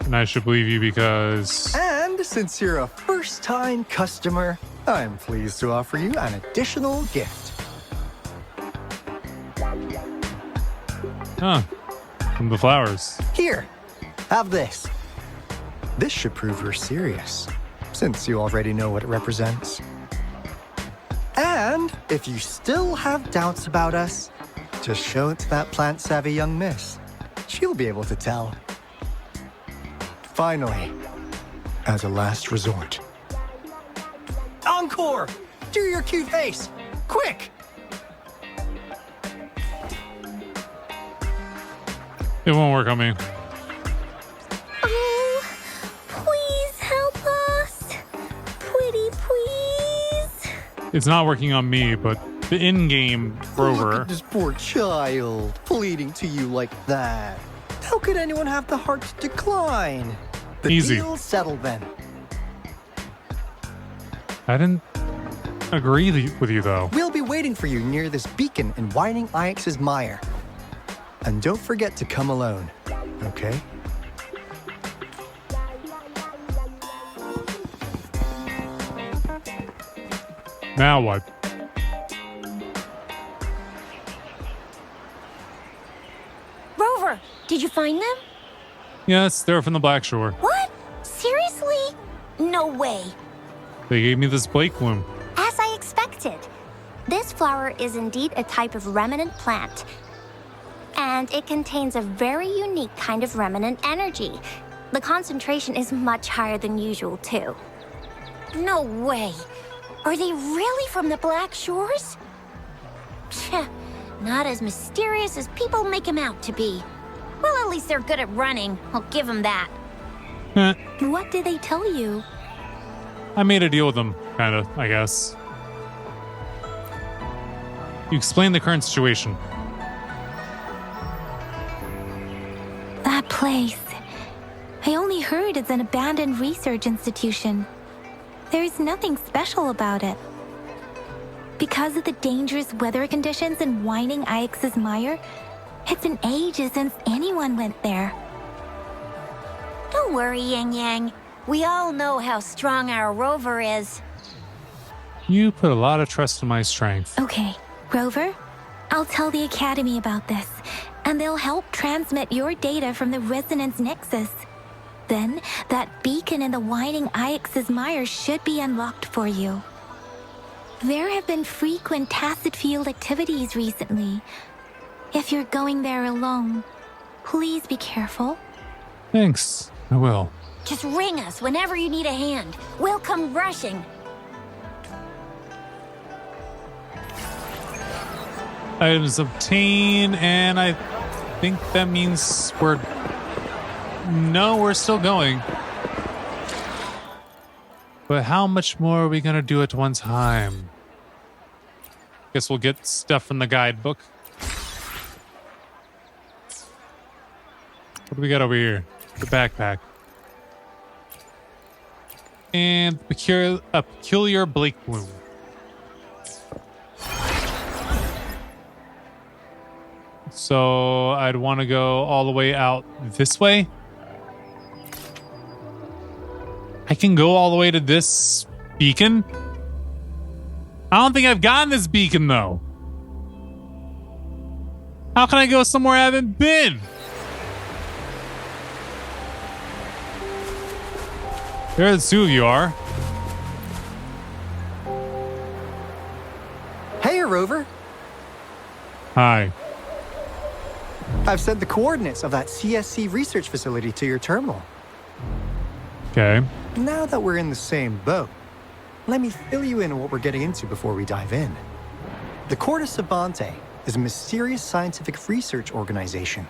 And I should believe you because... And since you're a first-time customer, I'm pleased to offer you an additional gift. Huh. From the flowers. Here, have this. This should prove you're serious, since you already know what it represents. And if you still have doubts about us, just show it to that plant-savvy young miss. She'll be able to tell. Finally, as a last resort. Encore! Do your cute face! Quick! It won't work on me. Oh, please help us. Pretty please. It's not working on me, but the in-game Rover. Look at this poor child, pleading to you like that. How could anyone have the heart to decline? The Easy. deal's settled then. I didn't agree with you, though. We'll be waiting for you near this beacon in Whining Ix's mire. And don't forget to come alone, okay? Now what? Rover, did you find them? Yes, they're from the Black Shore. What? Seriously? No way. They gave me this Blake bloom. As I expected. This flower is indeed a type of remnant plant. And it contains a very unique kind of remnant energy. The concentration is much higher than usual, too. No way. Are they really from the Black Shores? Pfft, not as mysterious as people make them out to be. Well, at least they're good at running. I'll give them that. What did they tell you? I made a deal with them, kinda, I guess. You explain the current situation. That place. I only heard it's an abandoned research institution. There is nothing special about it. Because of the dangerous weather conditions in Whining Ix's mire, it's been ages since anyone went there. Don't worry, Yang Yang. We all know how strong our Rover is. You put a lot of trust in my strength. Okay, Rover, I'll tell the Academy about this, and they'll help transmit your data from the Resonance Nexus. Then, that beacon in the Whining Ix's mire should be unlocked for you. There have been frequent tacit field activities recently. If you're going there alone, please be careful. Thanks, I will. Just ring us whenever you need a hand. We'll come rushing. Items obtained, and I think that means we're... No, we're still going. But how much more are we going to do at one time? Guess we'll get stuff from the guidebook. What do we got over here? The backpack. And a peculiar Blake bloom. So I'd want to go all the way out this way. I can go all the way to this beacon. I don't think I've gotten this beacon though. How can I go somewhere I haven't been? There the two of you are. Hey, Rover. Hi. I've sent the coordinates of that CSC research facility to your terminal. Okay. Now that we're in the same boat, let me fill you in on what we're getting into before we dive in. The Corte Savante is a mysterious scientific research organization.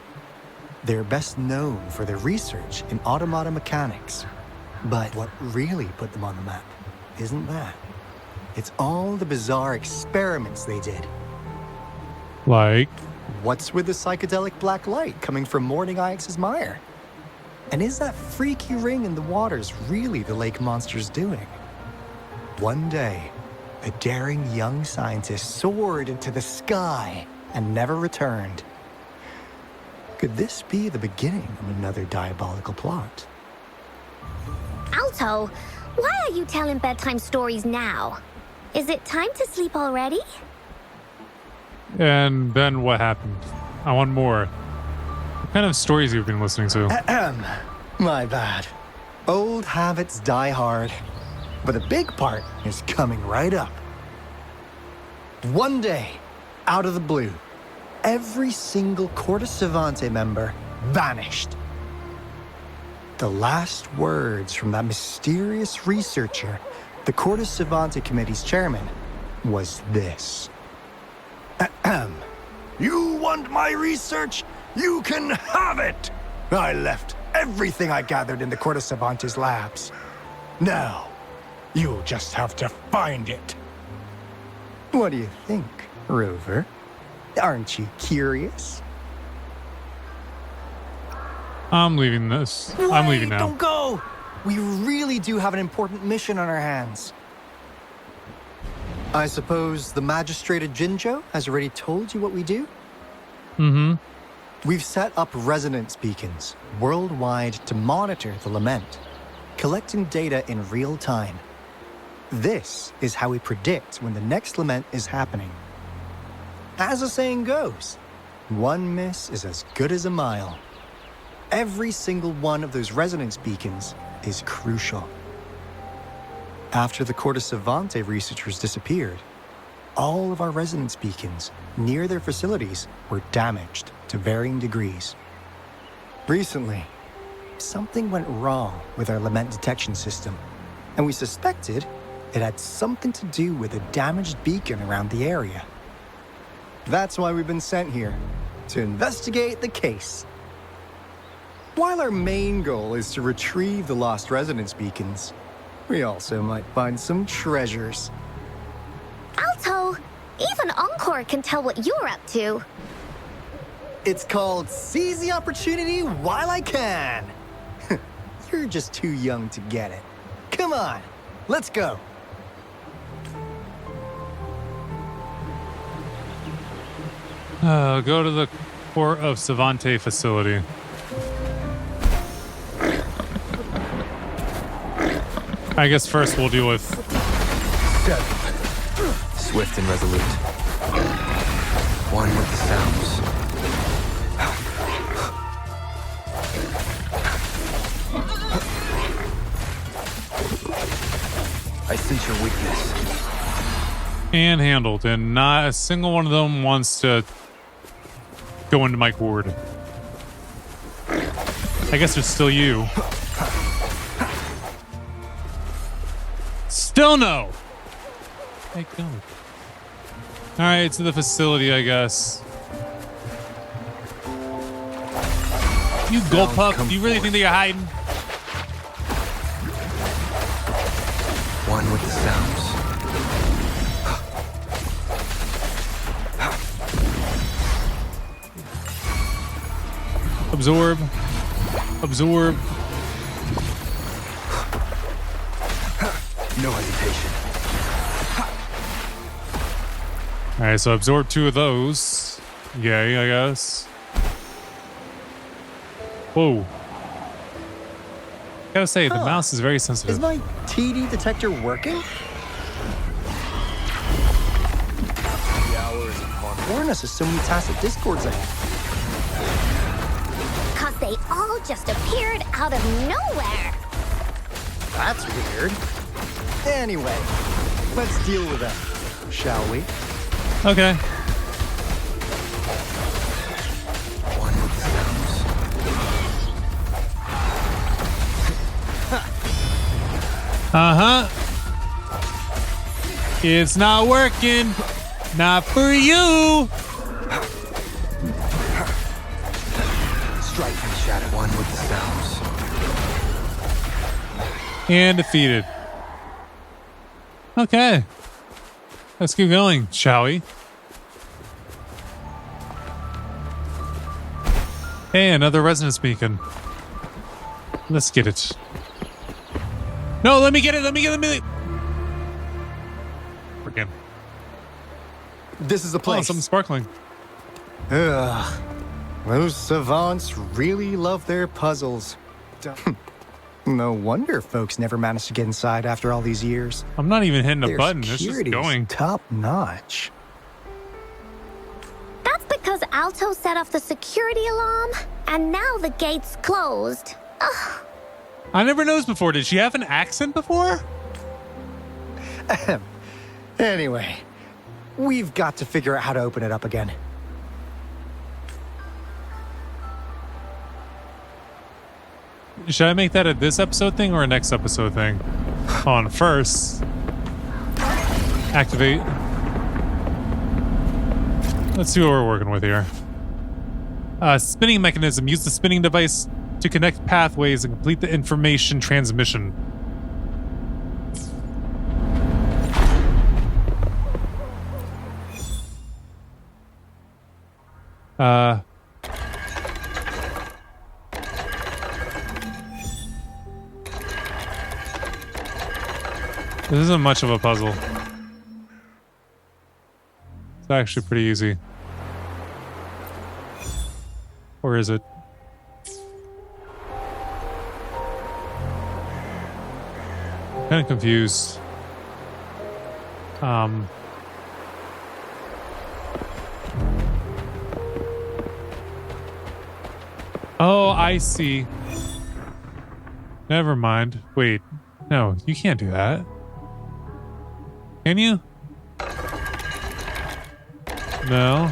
They're best known for their research in automata mechanics. But what really put them on the map isn't that. It's all the bizarre experiments they did. Like? What's with the psychedelic black light coming from Whining Ix's mire? And is that freaky ring in the waters really the lake monster's doing? One day, a daring young scientist soared into the sky and never returned. Could this be the beginning of another diabolical plot? Alto, why are you telling bedtime stories now? Is it time to sleep already? And then what happened? I want more. What kind of stories you've been listening to? My bad. Old habits die hard. But the big part is coming right up. One day, out of the blue, every single Corte Savante member vanished. The last words from that mysterious researcher, the Corte Savante Committee's chairman, was this. You want my research? You can have it! I left everything I gathered in the Corte Savante's labs. Now, you'll just have to find it. What do you think, Rover? Aren't you curious? I'm leaving this. I'm leaving now. Don't go! We really do have an important mission on our hands. I suppose the Magistrate of Jinzhou has already told you what we do? Mm-hmm. We've set up resonance beacons worldwide to monitor the lament, collecting data in real time. This is how we predict when the next lament is happening. As the saying goes, one miss is as good as a mile. Every single one of those resonance beacons is crucial. After the Corte Savante researchers disappeared, all of our resonance beacons near their facilities were damaged to varying degrees. Recently, something went wrong with our lament detection system, and we suspected it had something to do with a damaged beacon around the area. That's why we've been sent here, to investigate the case. While our main goal is to retrieve the lost resonance beacons, we also might find some treasures. Alto, even Encore can tell what you're up to. It's called Seize the Opportunity While I Can. You're just too young to get it. Come on, let's go. Go to the Port of Savante facility. I guess first we'll deal with... Swift and resolute. One with the sounds. I sense your weakness. And handled, and not a single one of them wants to go into my ward. I guess it's still you. Still no. Thank God. All right, to the facility, I guess. You gulp pup. Do you really think that you're hiding? One with the sounds. Absorb. Absorb. No hesitation. All right, so absorb 2 of those. Yay, I guess. Whoa. Gotta say, the mouse is very sensitive. Is my TD detector working? The hours upon warn us of so many tacit discords ahead. Cause they all just appeared out of nowhere. That's weird. Anyway, let's deal with them, shall we? Okay. One with the sounds. Uh-huh. It's not working. Not for you. Strike from the shadow. One with the sounds. And defeated. Okay. Let's keep going, shall we? Hey, another resonance beacon. Let's get it. No, let me get it. Let me get it. Freaking. This is the Oh, place. something sparkling. Ugh. Those savants really love their puzzles. No wonder folks never managed to get inside after all these years. I'm not even hitting a Their button. It's just security's going. top notch. That's because Alto set off the security alarm, and now the gate's closed. Ugh. I never noticed before. Did she have an accent before? Anyway, we've got to figure out how to open it up again. Should I make that a this episode thing or a next episode thing? On first. Activate. Let's see what we're working with here. Spinning mechanism. Use the spinning device to connect pathways and complete the information transmission. This isn't much of a puzzle. It's actually pretty easy. Or is it? Kind of confused. Oh, I see. Never mind. Wait. No, you can't do that. Can you? No.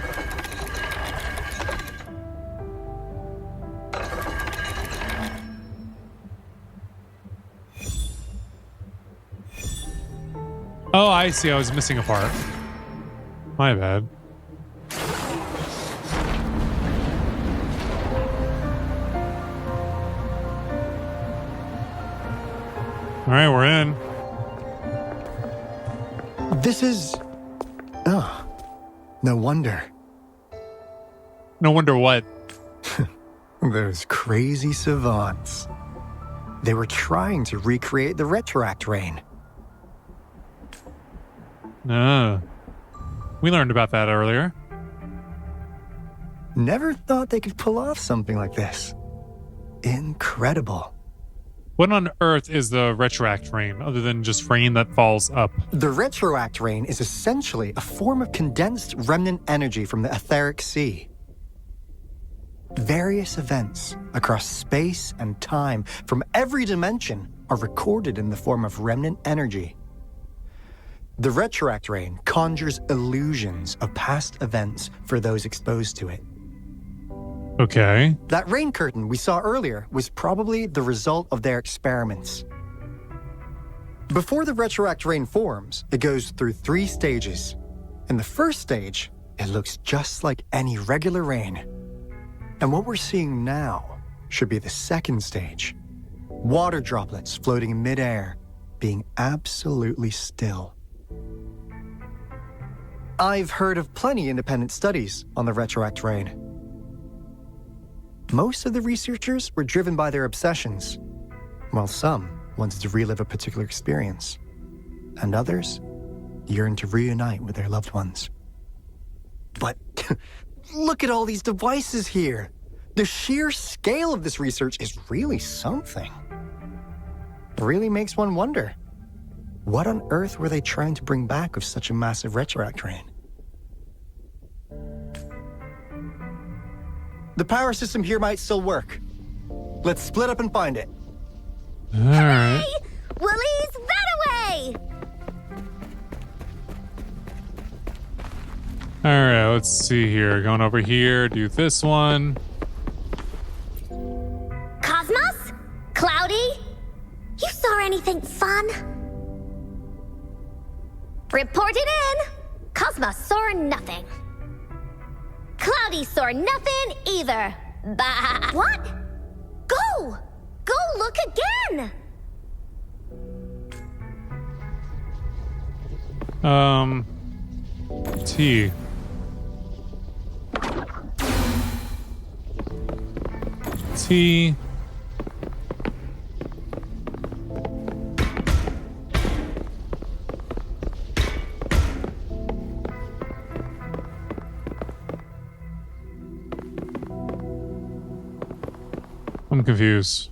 Oh, I see. I was missing a part. My bad. All right, we're in. This is... Oh, no wonder. No wonder what. Those crazy savants. They were trying to recreate the retroact rain. No. We learned about that earlier. Never thought they could pull off something like this. Incredible. What on earth is the retroact rain, other than just rain that falls up? The retroact rain is essentially a form of condensed remnant energy from the etheric sea. Various events across space and time from every dimension are recorded in the form of remnant energy. The retroact rain conjures illusions of past events for those exposed to it. Okay. That rain curtain we saw earlier was probably the result of their experiments. Before the retroact rain forms, it goes through 3 stages. In the first stage, it looks just like any regular rain. And what we're seeing now should be the second stage. Water droplets floating in midair, being absolutely still. I've heard of plenty independent studies on the retroact rain. Most of the researchers were driven by their obsessions, while some wanted to relive a particular experience, and others yearned to reunite with their loved ones. But look at all these devices here. The sheer scale of this research is really something. It really makes one wonder, what on earth were they trying to bring back with such a massive retroact rain? The power system here might still work. Let's split up and find it. All right. Hey! Willie's that away! All right, let's see here. Going over here, do this one. Cosmos? Cloudy? You saw anything fun? Report it in! Cosmos saw nothing. Cloudy saw nothing either. Bah! What? Go! Go look again! T. T. I'm confused.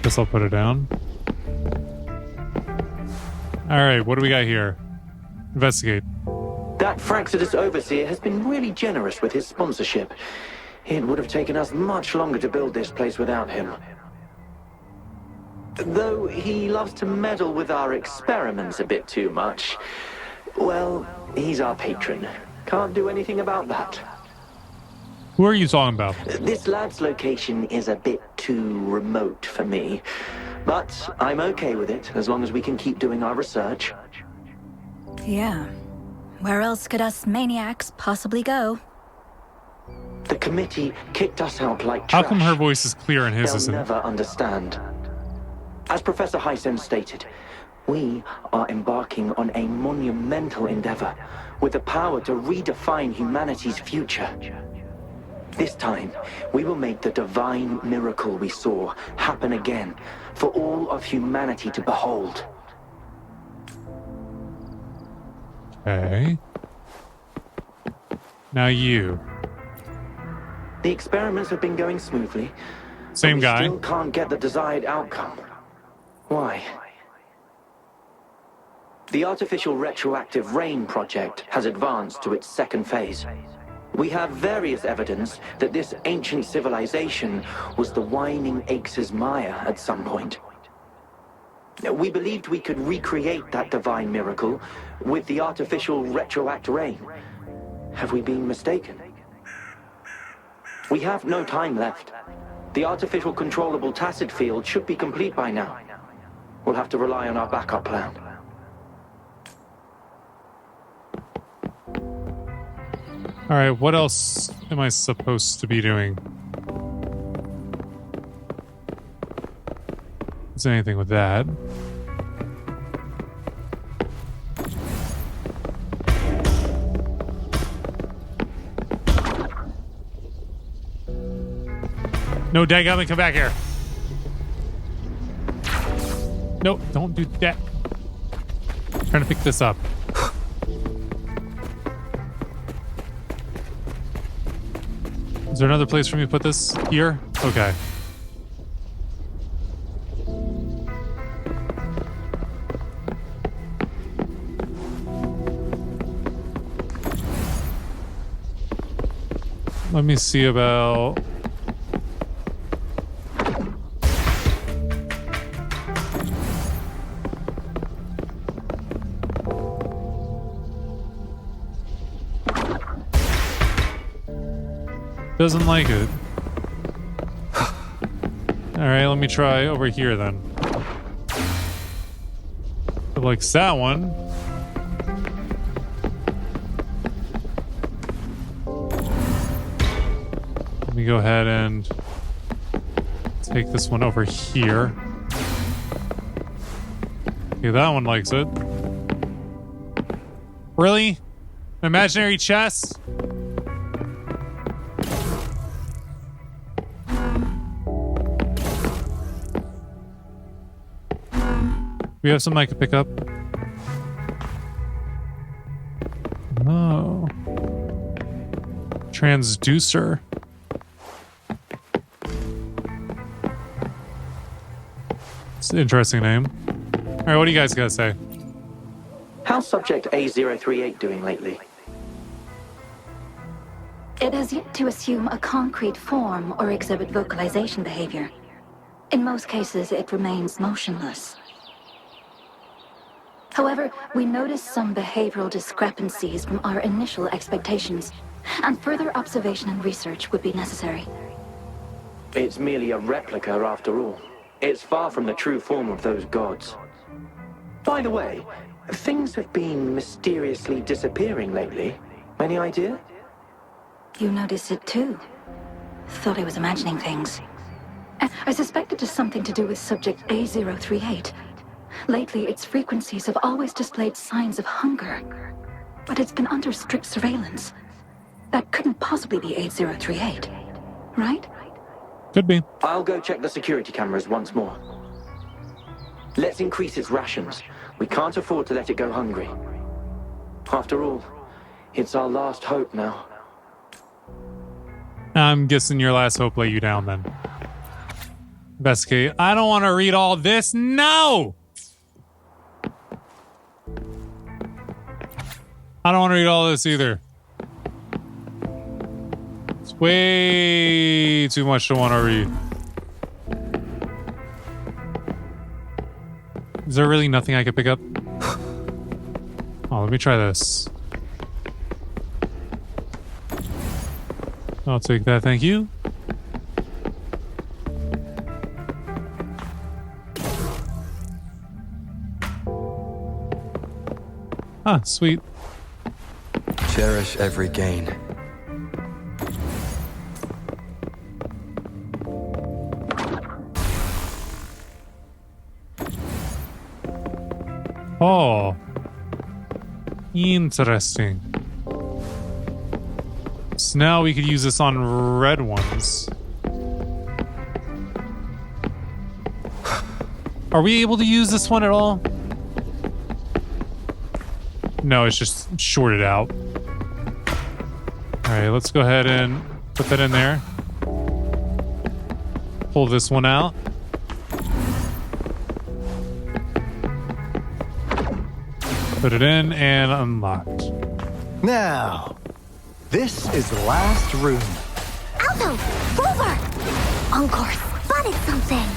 Guess I'll put it down. Alright, what do we got here? Investigate. That Fraxidus overseer has been really generous with his sponsorship. It would have taken us much longer to build this place without him. Though he loves to meddle with our experiments a bit too much. Well, he's our patron. Can't do anything about that. Who are you talking about? This lab's location is a bit too remote for me. But I'm okay with it, as long as we can keep doing our research. Yeah. Where else could us maniacs possibly go? The committee kicked us out like trash. How come her voice is clear and his They'll isn't? never understand. As Professor Hysen stated, we are embarking on a monumental endeavor with the power to redefine humanity's future. This time, we will make the divine miracle we saw happen again for all of humanity to behold. Okay. Now you. The experiments have been going smoothly. Same but we guy. still can't get the desired outcome. Why? The artificial retroactive rain project has advanced to its second phase. We have various evidence that this ancient civilization was the Whining Aches' Maya at some point. We believed we could recreate that divine miracle with the artificial retroact rain. Have we been mistaken? We have no time left. The artificial controllable tacit field should be complete by now. We'll have to rely on our backup plan. All right, what else am I supposed to be doing? Is there anything with that? No, dadgummit, come back here. Nope, don't do that. Trying to pick this up. Is there another place for me to put this? Here? Okay. Let me see about... Doesn't like it. Alright, let me try over here then. It likes that one. Let me go ahead and take this one over here. Okay, that one likes it. Really? Imaginary chest? We have something I could pick up. Oh. Transducer. It's an interesting name. All right, what do you guys got to say? How's Subject A038 doing lately? It has yet to assume a concrete form or exhibit vocalization behavior. In most cases, it remains motionless. However, we noticed some behavioral discrepancies from our initial expectations, and further observation and research would be necessary. It's merely a replica after all. It's far from the true form of those gods. By the way, things have been mysteriously disappearing lately. Any idea? You notice it too. Thought I was imagining things. I suspect it is something to do with Subject A038. Lately, its frequencies have always displayed signs of hunger, but it's been under strict surveillance. That couldn't possibly be 8038, right? Could be. I'll go check the security cameras once more. Let's increase its rations. We can't afford to let it go hungry. After all, it's our last hope now. I'm guessing your last hope let you down then. Investigate. I don't want to read all this. No! I don't want to read all this either. It's way too much to want to read. Is there really nothing I could pick up? Oh, let me try this. I'll take that, thank you. Ah, sweet. Cherish every gain. Oh. Interesting. So now we could use this on red ones. Are we able to use this one at all? No, it's just shorted out. All right, let's go ahead and put that in there. Pull this one out. Put it in and unlocked. Now, this is the last room. Alto! Rover! Encore spotted something!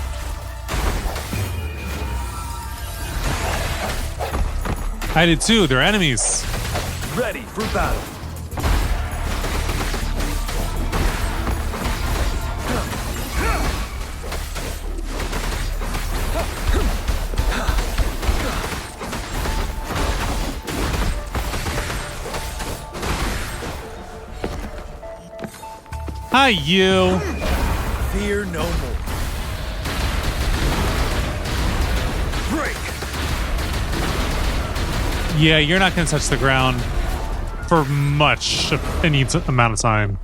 I did too. They're enemies. Ready for battle. Hi, you. Fear no more. Break. Yeah, you're not going to touch the ground for much any amount of time.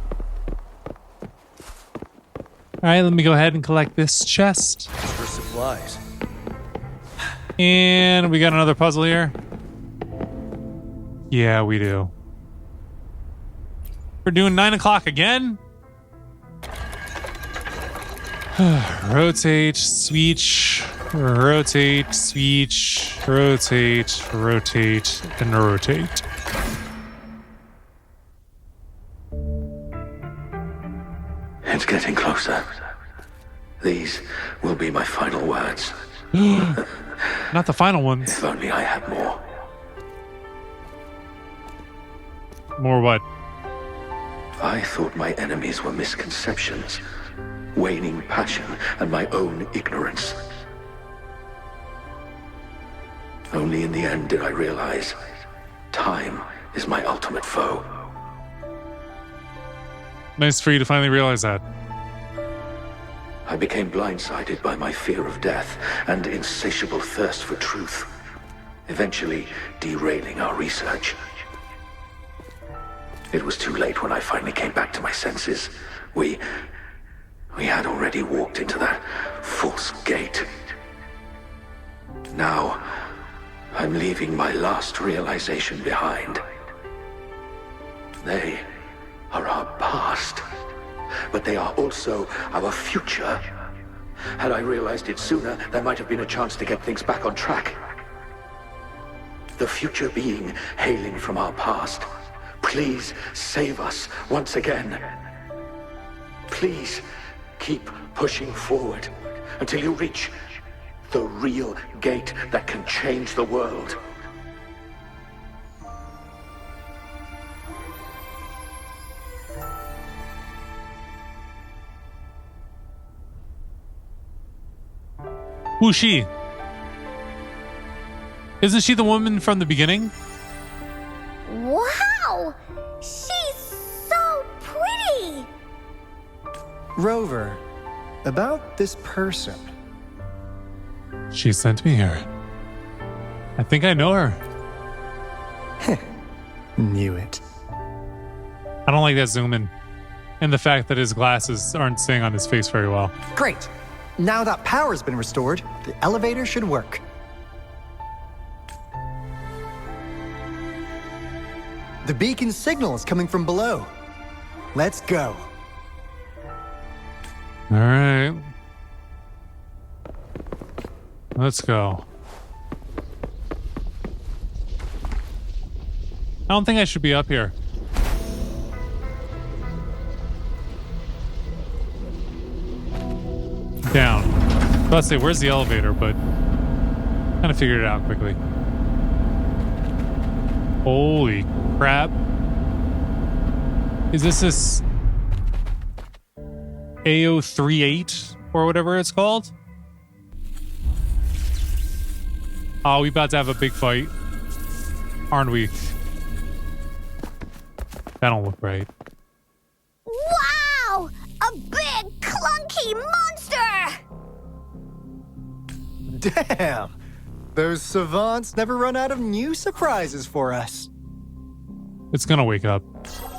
All right, let me go ahead and collect this chest. For supplies. And we got another puzzle here. Yeah, we do. We're doing 9 o'clock again. Rotate, switch, rotate, switch, rotate, rotate, and rotate. It's getting closer. These will be my final words. Not the final ones. If only I had more. More what? I thought my enemies were misconceptions, waning passion, and my own ignorance. Only in the end did I realize time is my ultimate foe. Nice for you to finally realize that. I became blindsided by my fear of death and insatiable thirst for truth, eventually derailing our research. It was too late when I finally came back to my senses. We had already walked into that false gate. Now, I'm leaving my last realization behind. They are our past, but they are also our future. Had I realized it sooner, there might have been a chance to get things back on track. The future being hailing from our past. Please save us once again. Please keep pushing forward until you reach the real gate that can change the world. Who's she? Isn't she the woman from the beginning? Wow! She's so pretty! Rover, about this person. She sent me here. I think I know her. Knew it. I don't like that zoom in. And the fact that his glasses aren't staying on his face very well. Great. Now that power's been restored, the elevator should work. The beacon signal is coming from below. Let's go. All right. Let's go. I don't think I should be up here. Down. I was about to say, where's the elevator? But kind of figured it out quickly. Holy crap. Is this AO38 or whatever it's called? Oh, we about to have a big fight. Aren't we? That don't look right. Wow! A big, clunky monster! Damn! Those savants never run out of new surprises for us. It's gonna wake up.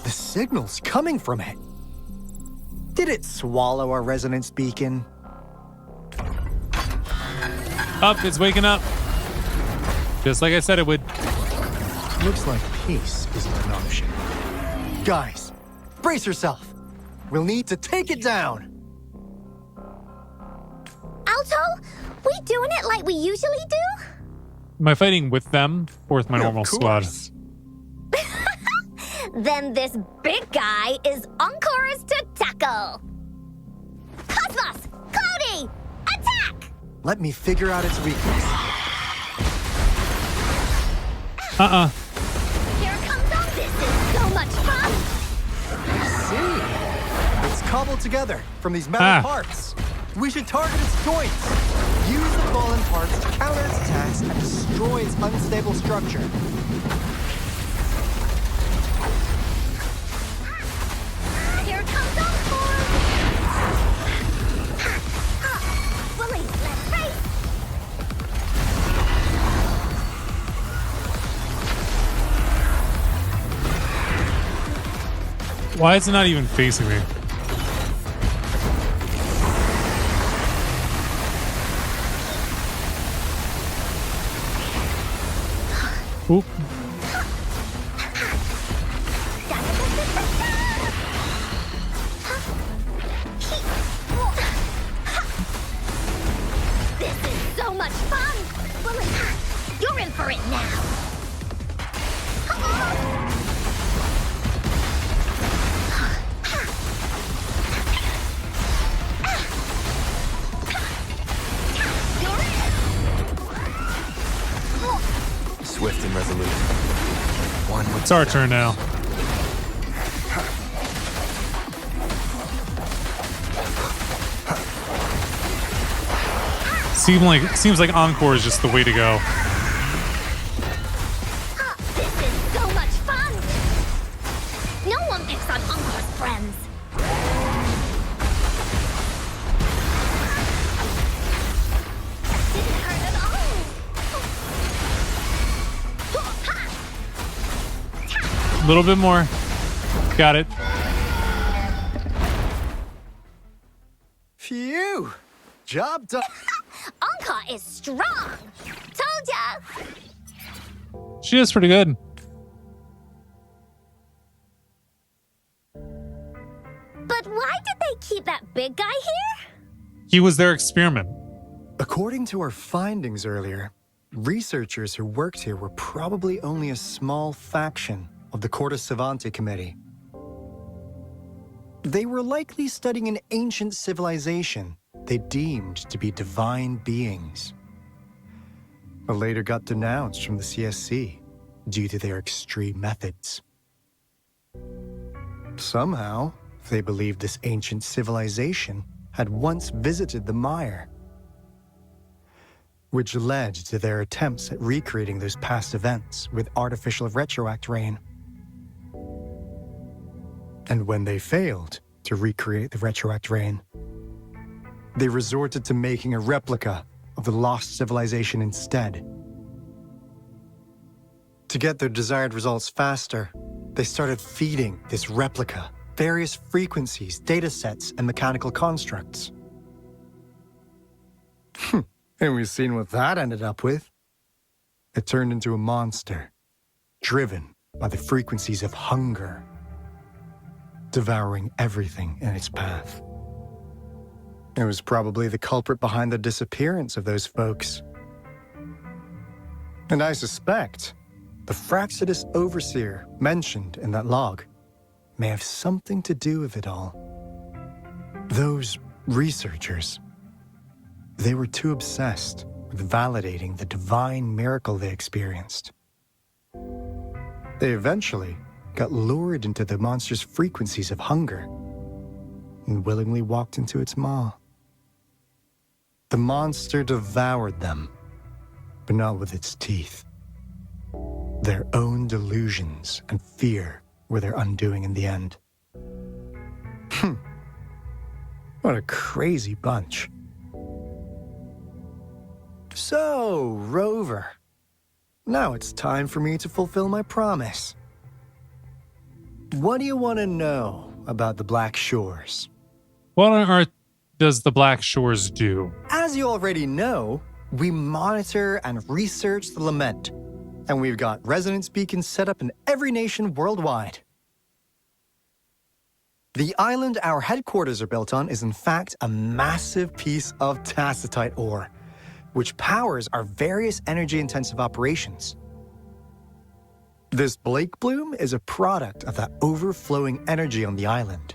The signal's coming from it. Did it swallow our resonance beacon? Up, it's waking up. Just like I said it would. Looks like peace isn't an option. Guys, brace yourself. We'll need to take it down. Alto, we doing it like we usually do? Am I fighting with them or with my normal squad? Then this big guy is Encore's to tackle. Cosmos, Cloudy, attack! Let me figure out its weakness. Here it comes on. This is so much fun. I see. It's cobbled together from these metal parts. We should target its joints. Use the fallen parts to counter its attacks and destroy its unstable structure. Here it comes Encore. Willie, let's race. Why is it not even facing me? Oop. This is so much fun! Lily, you're in for it now! Swift and resolute. It's our turn now. Seems like Encore is just the way to go. This is so much fun! No one picks on Encore's friends. Didn't hurt at all. A little bit more. Got it. Phew! Job done. Encore is strong! Told ya! She is pretty good. But why did they keep that big guy here? He was their experiment. According to our findings earlier, researchers who worked here were probably only a small faction of the Corte Savante Committee. They were likely studying an ancient civilization they deemed to be divine beings, but later got denounced from the CSC due to their extreme methods. Somehow, they believed this ancient civilization had once visited the mire, which led to their attempts at recreating those past events with artificial retroact rain. And when they failed to recreate the retroact rain, they resorted to making a replica of the lost civilization instead. To get their desired results faster, they started feeding this replica various frequencies, data sets, and mechanical constructs. And we've seen what that ended up with. It turned into a monster, driven by the frequencies of hunger, devouring everything in its path. It was probably the culprit behind the disappearance of those folks. And I suspect the Fraxidus Overseer mentioned in that log may have something to do with it all. Those researchers, they were too obsessed with validating the divine miracle they experienced. They eventually got lured into the monster's frequencies of hunger and willingly walked into its maw. The monster devoured them, but not with its teeth. Their own delusions and fear were their undoing in the end. What a crazy bunch. So, Rover, now it's time for me to fulfill my promise. What do you want to know about the Black Shores? What on earth does the Black Shores do? As you already know, we monitor and research the Lament, and we've got resonance beacons set up in every nation worldwide. The island our headquarters are built on is in fact a massive piece of tacitite ore, which powers our various energy-intensive operations. This Blake bloom is a product of that overflowing energy on the island.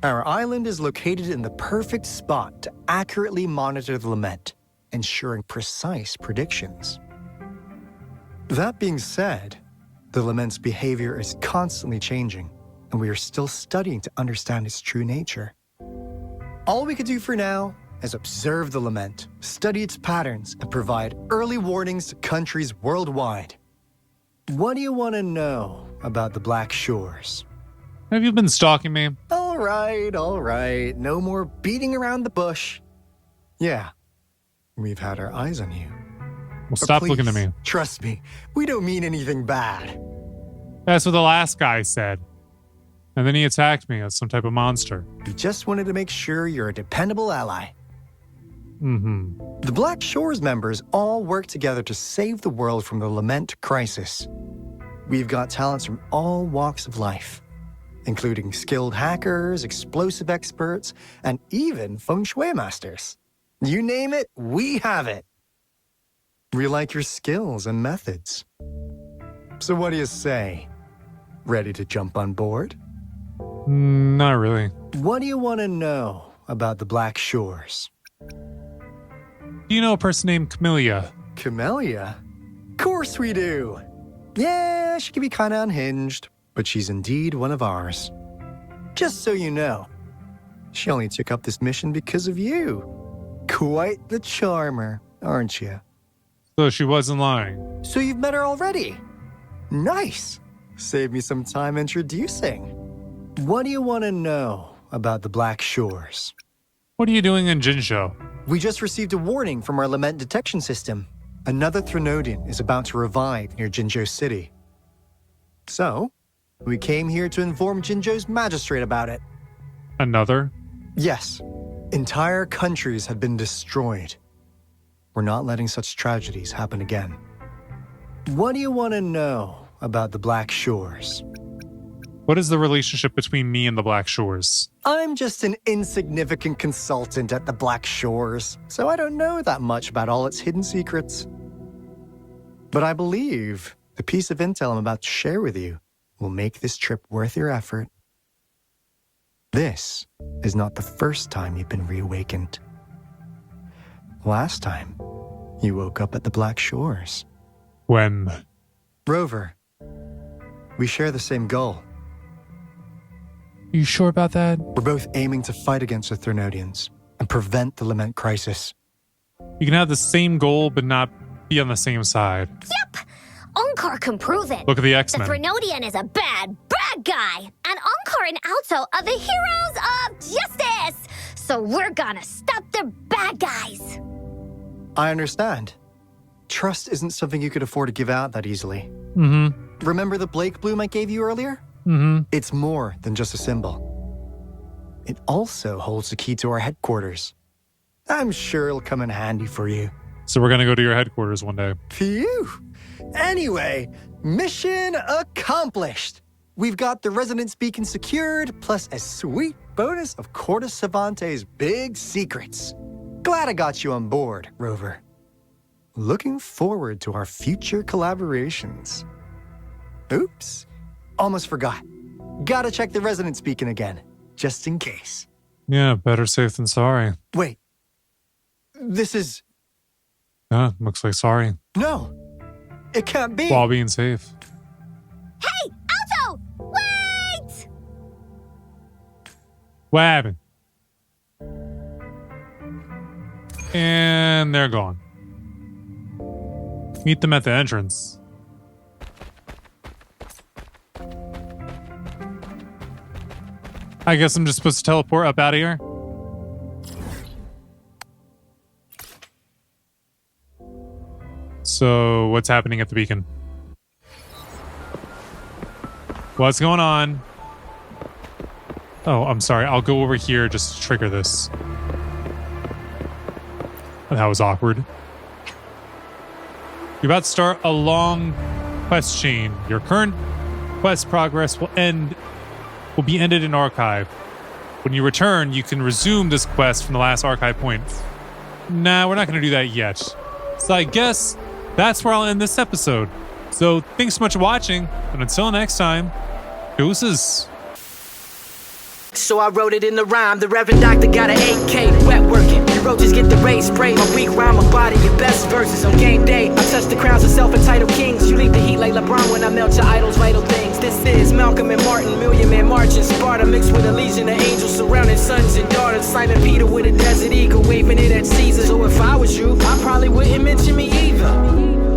Our island is located in the perfect spot to accurately monitor the Lament, ensuring precise predictions. That being said, the Lament's behavior is constantly changing, and we are still studying to understand its true nature. All we can do for now is observe the Lament, study its patterns, and provide early warnings to countries worldwide. What do you want to know about the Black Shores? Have you been stalking me? All right. No more beating around the bush. Yeah, we've had our eyes on you. Well, stop Please, looking at me. Trust me, we don't mean anything bad. That's what the last guy said. And then he attacked me as some type of monster. We just wanted to make sure you're a dependable ally. The Black Shores members all work together to save the world from the Lament crisis. We've got talents from all walks of life, including skilled hackers, explosive experts, and even feng shui masters. You name it, we have it. We like your skills and methods. So what do you say? Ready to jump on board? Not really. What do you want to know about the Black Shores? Do you know a person named Camellia? Camellia? Of course we do. Yeah, she can be kind of unhinged, but she's indeed one of ours. Just so you know, she only took up this mission because of you. Quite the charmer, aren't you? So she wasn't lying. So you've met her already? Nice. Save me some time introducing. What do you want to know about the Black Shores? What are you doing in Jinzhou? We just received a warning from our Lament detection system. Another Threnodian is about to revive near Jinzhou City. So, we came here to inform Jinzhou's magistrate about it. Another? Yes. Entire countries have been destroyed. We're not letting such tragedies happen again. What do you want to know about the Black Shores? What is the relationship between me and the Black Shores? I'm just an insignificant consultant at the Black Shores, so I don't know that much about all its hidden secrets. But I believe the piece of intel I'm about to share with you will make this trip worth your effort. This is not the first time you've been reawakened. Last time, you woke up at the Black Shores. When? Rover, we share the same goal. You sure about that? We're both aiming to fight against the Threnodians and prevent the Lament crisis. You can have the same goal, but not be on the same side. Yep! Onkar can prove it. Look at the X-Men. The Threnodian is a bad guy. And Onkar and Alto are the heroes of justice. So we're gonna stop the bad guys. I understand. Trust isn't something you could afford to give out that easily. Remember the Blake bloom I gave you earlier? It's more than just a symbol. It also holds the key to our headquarters. I'm sure it'll come in handy for you. So we're gonna go to your headquarters one day. Phew! Anyway, mission accomplished. We've got the resonance beacon secured, plus a sweet bonus of Cortus Savante's big secrets. Glad I got you on board, Rover. Looking forward to our future collaborations. Oops, almost forgot. Gotta check the resonance beacon again, just in case. Yeah, better safe than sorry. Wait, this is... Yeah, looks like sorry. No, it can't be. While being safe. Hey, Alto! Wait! What happened? And they're gone. Meet them at the entrance. I guess I'm just supposed to teleport up out of here. So, what's happening at the beacon? What's going on? Oh, I'm sorry. I'll go over here just to trigger this. That was awkward. You're about to start a long quest chain. Your current quest progress will be ended in archive. When you return, you can resume this quest from the last archive point. Nah, we're not going to do that yet. So I guess that's where I'll end this episode. So thanks so much for watching, and until next time, deuces. So I wrote it in the rhyme. The Reverend Doctor got an AK, wet working. The roaches get the rays spray. My weak rhyme, my body, your best verses on game day. I touch the crowns of self-entitled kings. You leave the heat like LeBron when I melt your idols' vital things. This is Malcolm and Martin, Million Man March in Sparta, mixed with a legion of angels surrounding sons and daughters. Simon Peter with a desert eagle, waving it at Caesar. So if I was you, I probably wouldn't mention me either.